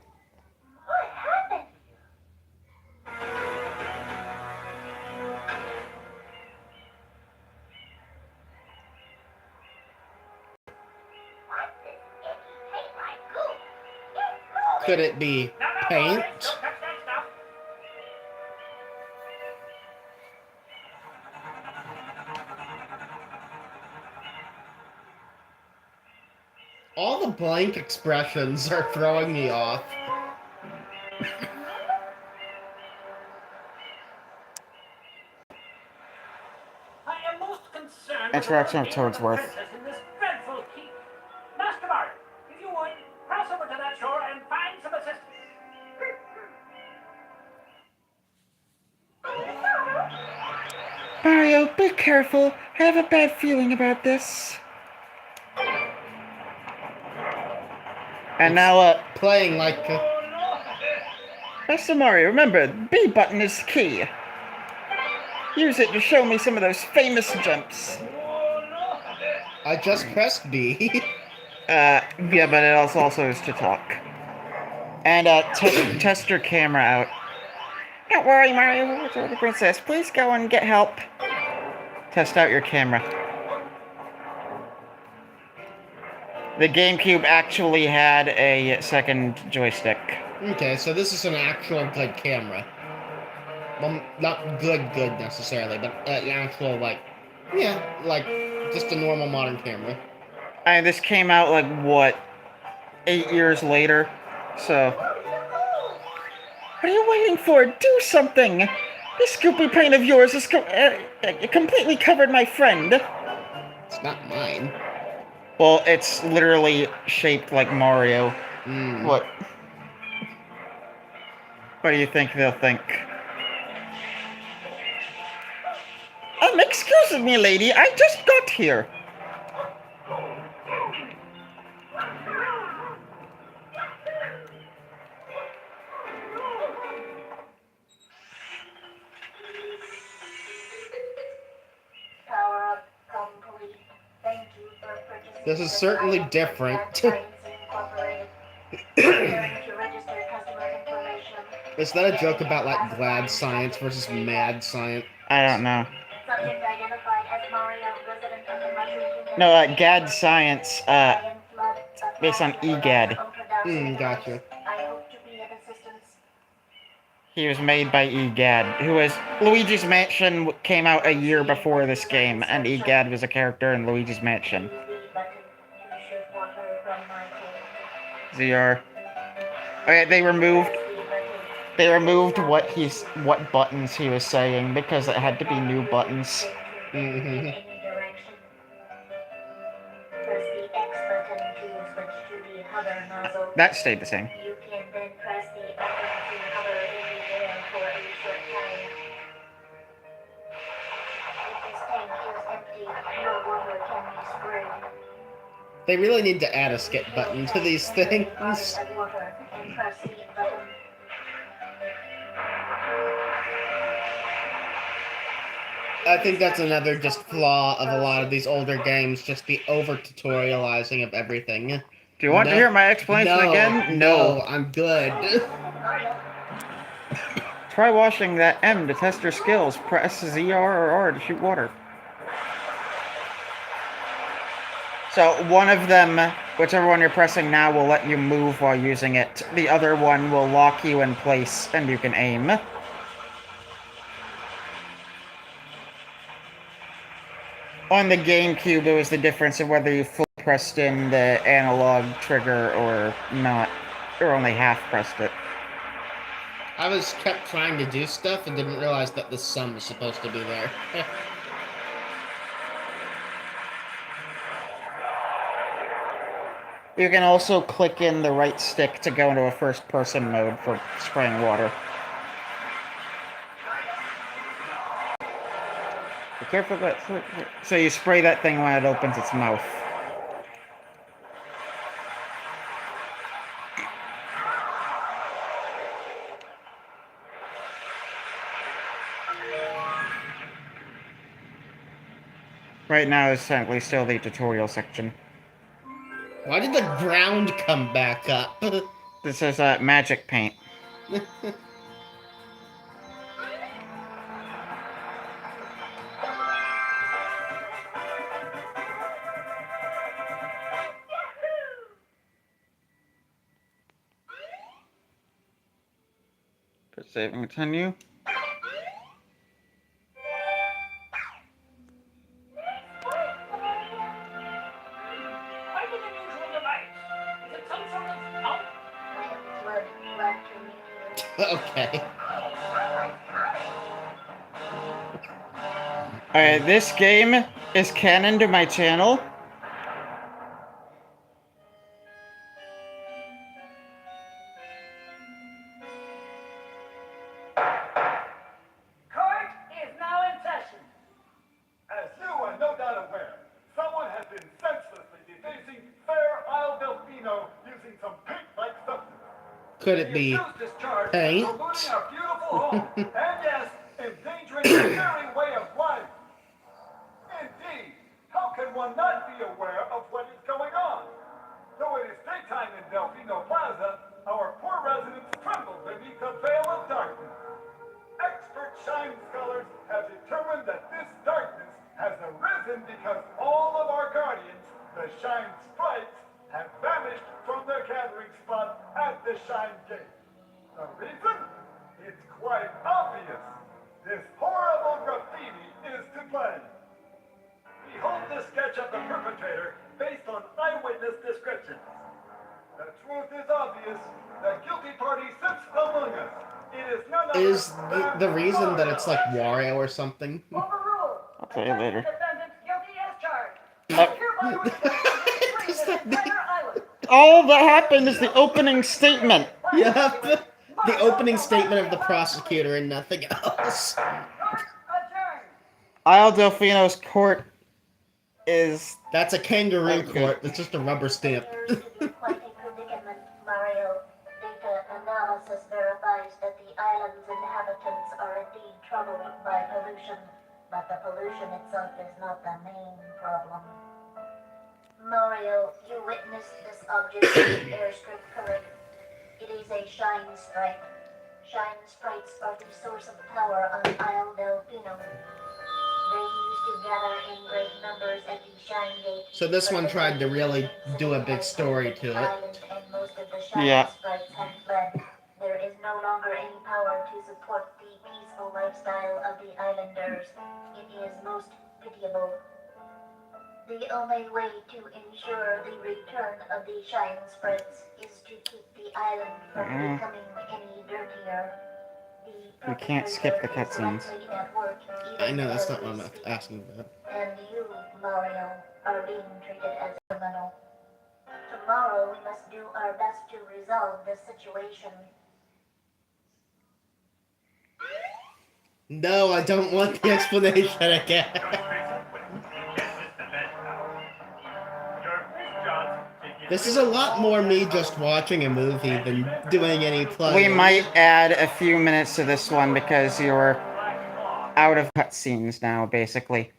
Speaker 4: Could it be paint?
Speaker 3: Don't touch that stuff.
Speaker 4: All the blank expressions are throwing me off.
Speaker 3: I am most concerned
Speaker 1: Introduction of
Speaker 3: with the well-being
Speaker 1: Toadsworth.
Speaker 3: princess in this dreadful keep. Master Mario, if you would, cross over to that shore and find some assistance.
Speaker 1: Mario, be careful. I have a bad feeling about this. And now,
Speaker 4: Playing like
Speaker 1: Master Mario, remember, B button is key. Use it to show me some of those famous jumps.
Speaker 4: I just pressed B.
Speaker 1: Yeah, but it also is to talk. And, test your camera out. Don't worry, Mario, the princess. Please go and get help. Test out your camera. The GameCube actually had a second joystick.
Speaker 4: Okay, so this is an actual good camera. Well, not good necessarily, but an actual, like, yeah, like, just a normal modern camera.
Speaker 1: And this came out, like, what, 8 years later? So... What are you waiting for? Do something! This scoopy paint of yours is completely covered my friend.
Speaker 4: It's not mine.
Speaker 1: Well, it's literally shaped like Mario. What? What do you think they'll think? Excuse me, lady. I just got here.
Speaker 6: Power-up complete. Thank you for purchasing
Speaker 4: This is
Speaker 6: the
Speaker 4: certainly
Speaker 6: item
Speaker 4: different.
Speaker 6: at Science Incorporated. Preparing to register customer information.
Speaker 4: Is that a joke about, like, glad science versus mad science?
Speaker 1: I don't know.
Speaker 6: Subject identified as Mario, resident of the Mushroom Kingdom.
Speaker 1: No, GAD Science, based on EGAD.
Speaker 4: Gotcha.
Speaker 6: I hope to be of assistance.
Speaker 1: He was made by EGAD, who was... Luigi's Mansion came out a year before this game, and EGAD was a character in Luigi's Mansion.
Speaker 6: Use the button to shoot water from my cave.
Speaker 1: ZR. Okay, they removed what buttons he was saying, because it had to be new buttons.
Speaker 6: Any direction. Press the X button to switch to the hover nozzle.
Speaker 1: That stayed the same.
Speaker 6: You can then press the button to hover in the air for a short time. If this tank is empty, no water can be sprayed.
Speaker 4: They really need to add a skip button to these things.
Speaker 6: Body of water and press the button.
Speaker 4: I think that's another just flaw of a lot of these older games, just the over-tutorializing of everything.
Speaker 1: Do you want to hear my explanation again?
Speaker 4: No, I'm good.
Speaker 1: Try washing that M to test your skills. Press ZR or R to shoot water. So one of them, whichever one you're pressing now, will let you move while using it. The other one will lock you in place and you can aim. On the GameCube, it was the difference of whether you full pressed in the analog trigger or not, or only half pressed it.
Speaker 4: I kept trying to do stuff and didn't realize that the sun was supposed to be there.
Speaker 1: You can also click in the right stick to go into a first-person mode for spraying water. Be careful that... So you spray that thing when it opens its mouth. Right now is technically still the tutorial section.
Speaker 4: Why did the ground come back up?
Speaker 1: This is magic paint. Press save and continue.
Speaker 3: Quite an unusual device.
Speaker 4: Okay.
Speaker 1: Alright, this game is canon to my channel.
Speaker 3: Court is now in session. As you are no doubt aware, someone has been senselessly defacing fair Isle Delfino using some paint-like substance.
Speaker 4: Could it
Speaker 3: The
Speaker 4: be
Speaker 3: accused is charged
Speaker 4: paint?
Speaker 3: with polluting our beautiful home and, yes, endangering the very way of life. Indeed, how can one not be aware of what is going on? Though it is daytime in Delfino Plaza, our poor residents tremble beneath a veil of darkness. Expert shine scholars have determined that this darkness has arisen because all of our guardians, the Shine Sprites, have vanished from their gathering spot at the Shine Gate. The reason? It's quite obvious. This horrible graffiti is to blame. Behold the sketch of the perpetrator based on eyewitness descriptions. The truth is obvious. The guilty party sits among us. It is none other
Speaker 4: Is
Speaker 3: than
Speaker 4: the reason that it's like
Speaker 3: Mario.
Speaker 4: Wario or something?
Speaker 6: Overruled.
Speaker 1: I'll tell you later.
Speaker 6: Defendant guilty as charged.
Speaker 1: Uh,
Speaker 6: Hereby withdraw this entire island.
Speaker 1: all that happened is the opening statement.
Speaker 4: Yep. The opening statement of the prosecutor and nothing else.
Speaker 6: Court adjourned.
Speaker 1: Isle Delfino's court is...
Speaker 4: That's a kangaroo
Speaker 1: Okay.
Speaker 4: court. It's just a rubber stamp.
Speaker 6: Appears to be quite a predicament, Mario. Data analysis verifies that the island's inhabitants are indeed troubled by pollution, but the pollution itself is not the main problem. Mario, you witnessed this object in the airstrip, correct? It is a shine sprite. Shine sprites are the source of power on Isle Delfino. They used to gather in great numbers at the Shine Gate.
Speaker 4: So this one
Speaker 6: but
Speaker 4: tried to
Speaker 6: the
Speaker 4: really
Speaker 6: pollution
Speaker 4: do a big
Speaker 6: has
Speaker 4: story
Speaker 6: polluted
Speaker 4: to
Speaker 6: the
Speaker 4: it.
Speaker 6: island, and most of the Shine
Speaker 1: Yeah.
Speaker 6: sprites have fled. There is no longer any power to support the peaceful lifestyle of the islanders. It is most pitiable. The only way to ensure the return of the Shine sprites is to keep the island from becoming any dirtier.
Speaker 1: We can't skip the cutscenes.
Speaker 4: I know, that's not what I'm asking about.
Speaker 6: And you, Mario, are being treated as a criminal. Tomorrow we must do our best to resolve this situation.
Speaker 4: No, I don't want the explanation again. This is a lot more me just watching a movie than doing any play.
Speaker 1: We might add a few minutes to this one because you're out of cutscenes now, basically.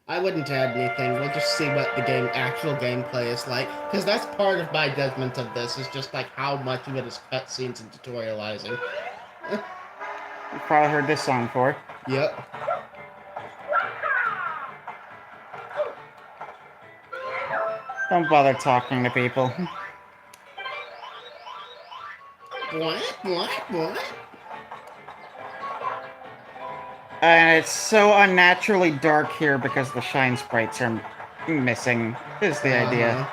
Speaker 4: I wouldn't add anything. We'll just see what the actual gameplay is like. Because that's part of my judgment of this, is just like how much of it is cutscenes and tutorializing.
Speaker 1: You've probably heard this song before.
Speaker 4: Yep.
Speaker 1: Don't bother talking to people.
Speaker 4: What?
Speaker 1: And it's so unnaturally dark here because the shine sprites are missing, is the idea.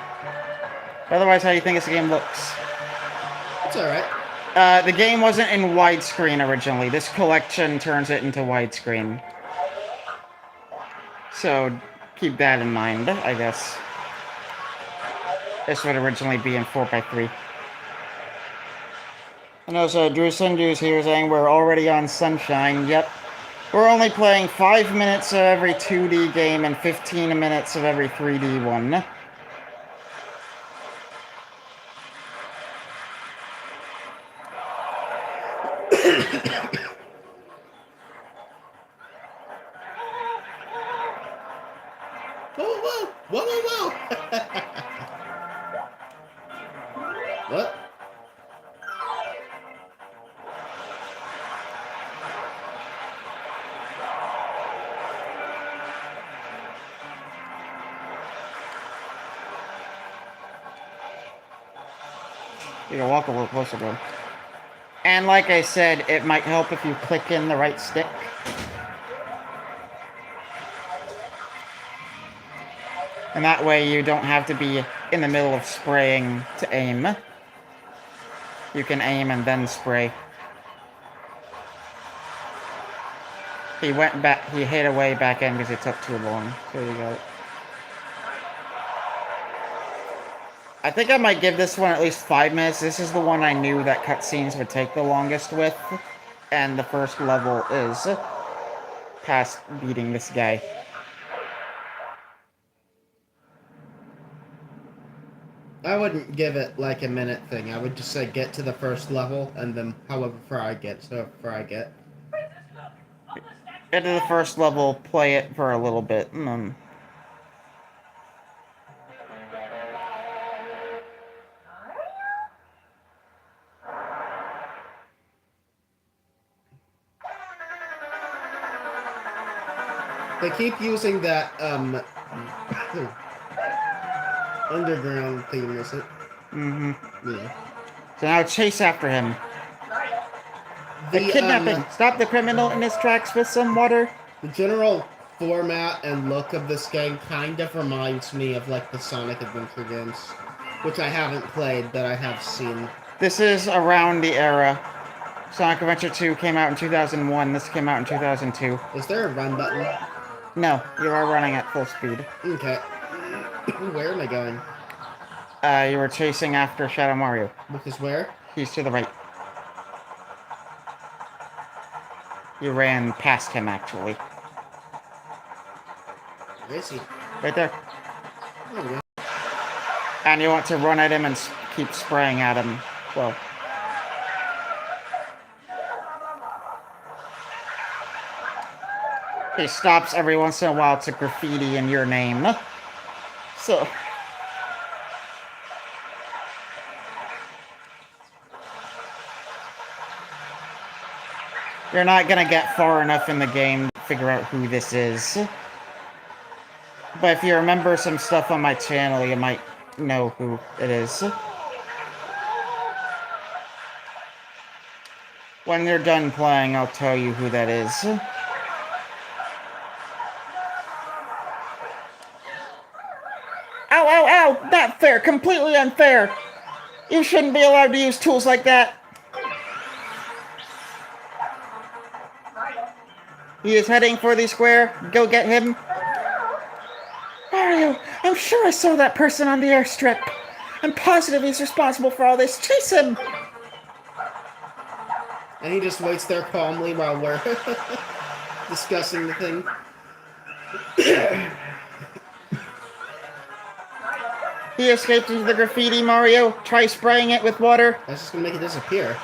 Speaker 1: Otherwise, how do you think this game looks?
Speaker 4: It's alright.
Speaker 1: The game wasn't in widescreen originally. This collection turns it into widescreen. So, keep that in mind, I guess. This would originally be in 4x3. And also, Drew Sunju's here saying we're already on Sunshine. Yep. We're only playing 5 minutes of every 2D game and 15 minutes of every 3D one.
Speaker 4: Whoa! What?
Speaker 1: You can walk a little closer, though. And like I said, it might help if you click in the right stick. And that way you don't have to be in the middle of spraying to aim. You can aim and then spray. He went back. He hid away back in because it took too long. There you go. I think I might give this one at least 5 minutes. This is the one I knew that cutscenes would take the longest with, and the first level is past beating this guy.
Speaker 4: I wouldn't give it like a minute thing. I would just say get to the first level, and then however far I get, so far I get.
Speaker 1: Get to the first level, play it for a little bit, and then...
Speaker 4: They keep using that, underground theme, is it?
Speaker 1: Mm-hmm.
Speaker 4: Yeah.
Speaker 1: So now chase after him. The kidnapping! Stop the criminal in his tracks with some water.
Speaker 4: The general format and look of this game kind of reminds me of, like, the Sonic Adventure games, which I haven't played, but I have seen.
Speaker 1: This is around the era. Sonic Adventure 2 came out in 2001. This came out in 2002.
Speaker 4: Is there a run button?
Speaker 1: No, you are running at full speed.
Speaker 4: Okay. Where am I going?
Speaker 1: You were chasing after Shadow Mario.
Speaker 4: Because where?
Speaker 1: He's to the right. You ran past him, actually.
Speaker 4: Where is he?
Speaker 1: Right there.
Speaker 4: Oh, yeah.
Speaker 1: And you want to run at him and keep spraying at him. Well. He stops every once in a while to graffiti in your name. So... You're not gonna get far enough in the game to figure out who this is. But if you remember some stuff on my channel, you might know who it is. When you're done playing, I'll tell you who that is. Ow, ow, ow! Not fair! Completely unfair! You shouldn't be allowed to use tools like that! He is heading for the square. Go get him. Mario, I'm sure I saw that person on the airstrip. I'm positive he's responsible for all this. Chase him!
Speaker 4: And he just waits there calmly while we're discussing the thing.
Speaker 1: He escaped into the graffiti, Mario. Try spraying it with water.
Speaker 4: That's just gonna make it disappear.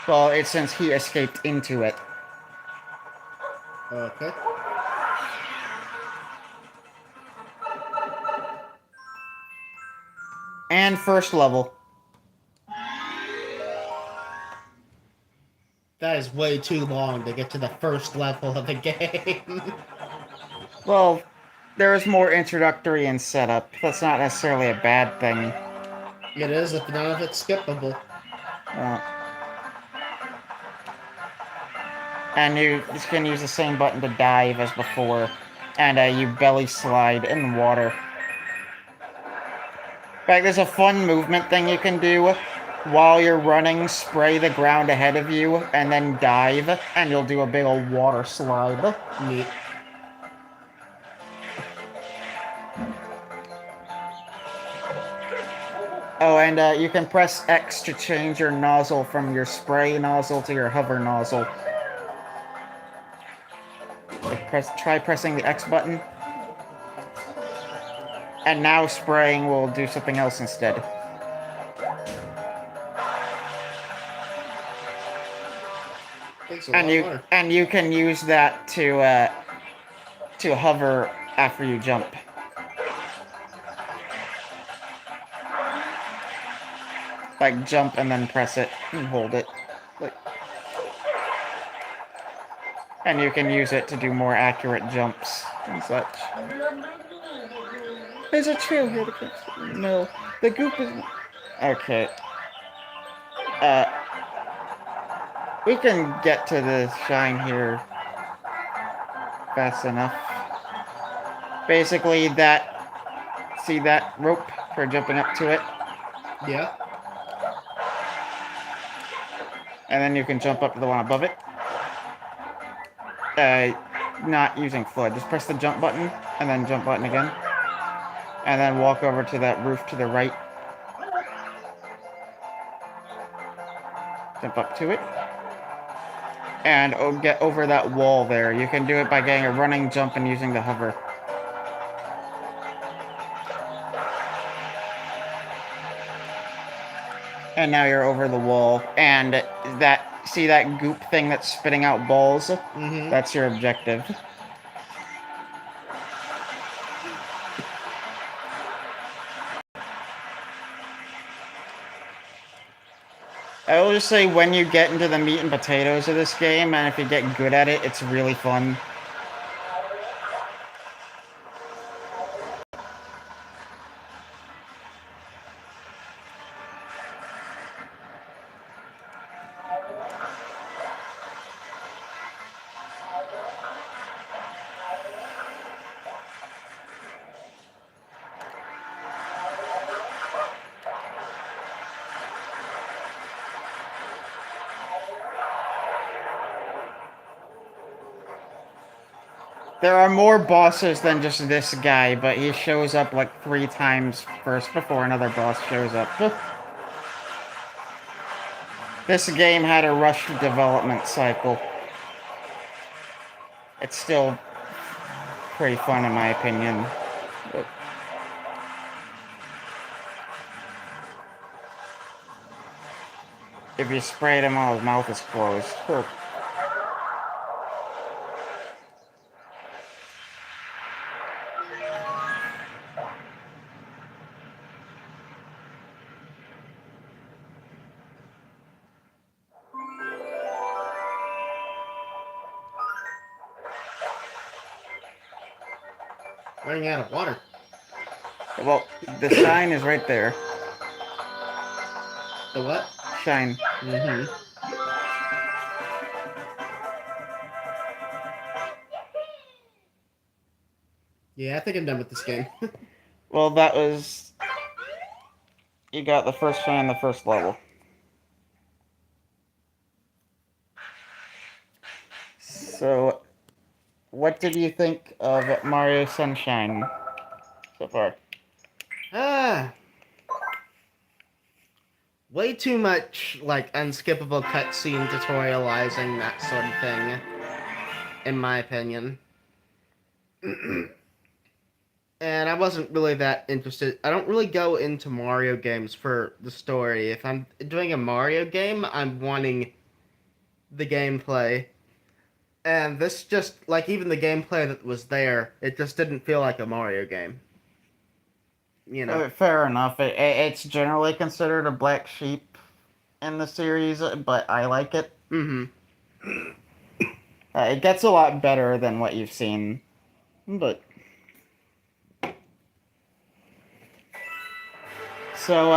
Speaker 1: Well, it's since he escaped into it.
Speaker 4: Okay.
Speaker 1: And first level.
Speaker 4: That is way too long to get to the first level of the game.
Speaker 1: Well, there is more introductory and setup. That's not necessarily a bad thing.
Speaker 4: It is, if none of it's skippable.
Speaker 1: And you just can use the same button to dive as before. And you belly slide in water. In fact, there's a fun movement thing you can do. While you're running, spray the ground ahead of you, and then dive, and you'll do a big old water slide.
Speaker 4: Neat.
Speaker 1: Oh, and you can press X to change your nozzle from your spray nozzle to your hover nozzle. Try pressing the X button. And now spraying will do something else instead. And you can use that to hover after you jump. Like jump and then press it and hold it. Like, and you can use it to do more accurate jumps and such. There's a trail here to catch. No, the goop is. Okay. We can get to the shine here fast enough. Basically, see that rope for jumping up to it?
Speaker 4: Yeah.
Speaker 1: and then you can jump up to the one above it. Not using flood. Just press the jump button, and then jump button again. And then walk over to that roof to the right. Jump up to it. And get over that wall there. You can do it by getting a running jump and using the hover. And now you're over the wall. And see that goop thing that's spitting out balls?
Speaker 4: Mm-hmm.
Speaker 1: That's your objective. I will just say, when you get into the meat and potatoes of this game, and if you get good at it, it's really fun. There are more bosses than just this guy, but he shows up like 3 times first before another boss shows up. This game had a rushed development cycle. It's still pretty fun in my opinion. But if you sprayed him while his mouth is closed.
Speaker 4: Running out of water.
Speaker 1: Well, the shine is right there.
Speaker 4: The what?
Speaker 1: Shine.
Speaker 4: Mm-hmm. Yeah, I think I'm done with this game.
Speaker 1: Well, that was... You got the first shine, the first level. So, what did you think of Mario Sunshine so far?
Speaker 4: Way too much, like, unskippable cutscene tutorializing, that sort of thing, in my opinion. And I wasn't really that interested. I don't really go into Mario games for the story. If I'm doing a Mario game, I'm wanting the gameplay. And this just, like, even the gameplay that was there, it just didn't feel like a Mario game. You know.
Speaker 1: Fair enough. It's generally considered a black sheep in the series, but I like it.
Speaker 4: Mm-hmm.
Speaker 1: It gets a lot better than what you've seen, but... So,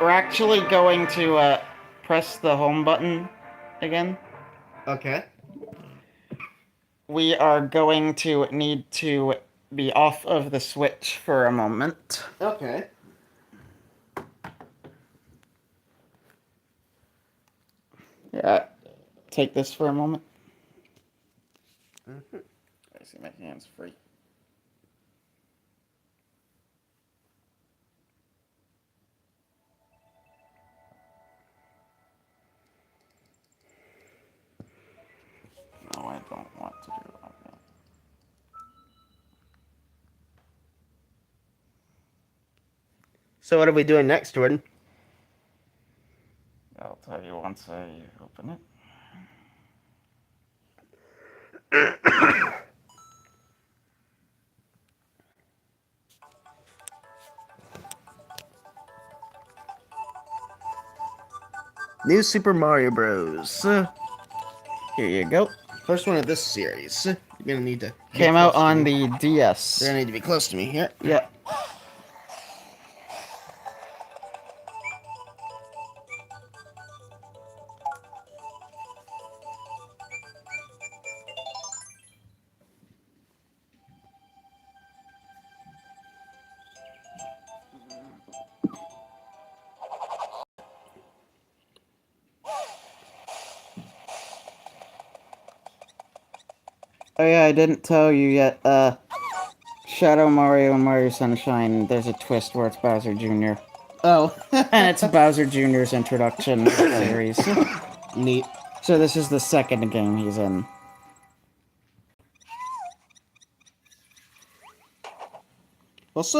Speaker 1: we're actually going to, press the home button again.
Speaker 4: Okay.
Speaker 1: We are going to need to be off of the Switch for a moment.
Speaker 4: Okay.
Speaker 1: Yeah, take this for a moment.
Speaker 4: Mm-hmm.
Speaker 1: I see my hands free. No, I don't want to do it like that.
Speaker 4: So what are we doing next, Jordan?
Speaker 1: I'll tell you once I open it.
Speaker 4: New Super Mario Bros.
Speaker 1: Here you go.
Speaker 4: First one of this series. You're gonna need to...
Speaker 1: Came out on the DS.
Speaker 4: You're gonna need to be close to me here.
Speaker 1: Yeah. Oh yeah, I didn't tell you yet. Shadow Mario and Mario Sunshine, there's a twist where it's Bowser Jr.
Speaker 2: Oh.
Speaker 1: And it's Bowser Jr.'s introduction to the series.
Speaker 2: Neat.
Speaker 1: So this is the second game he's in.
Speaker 2: Well, so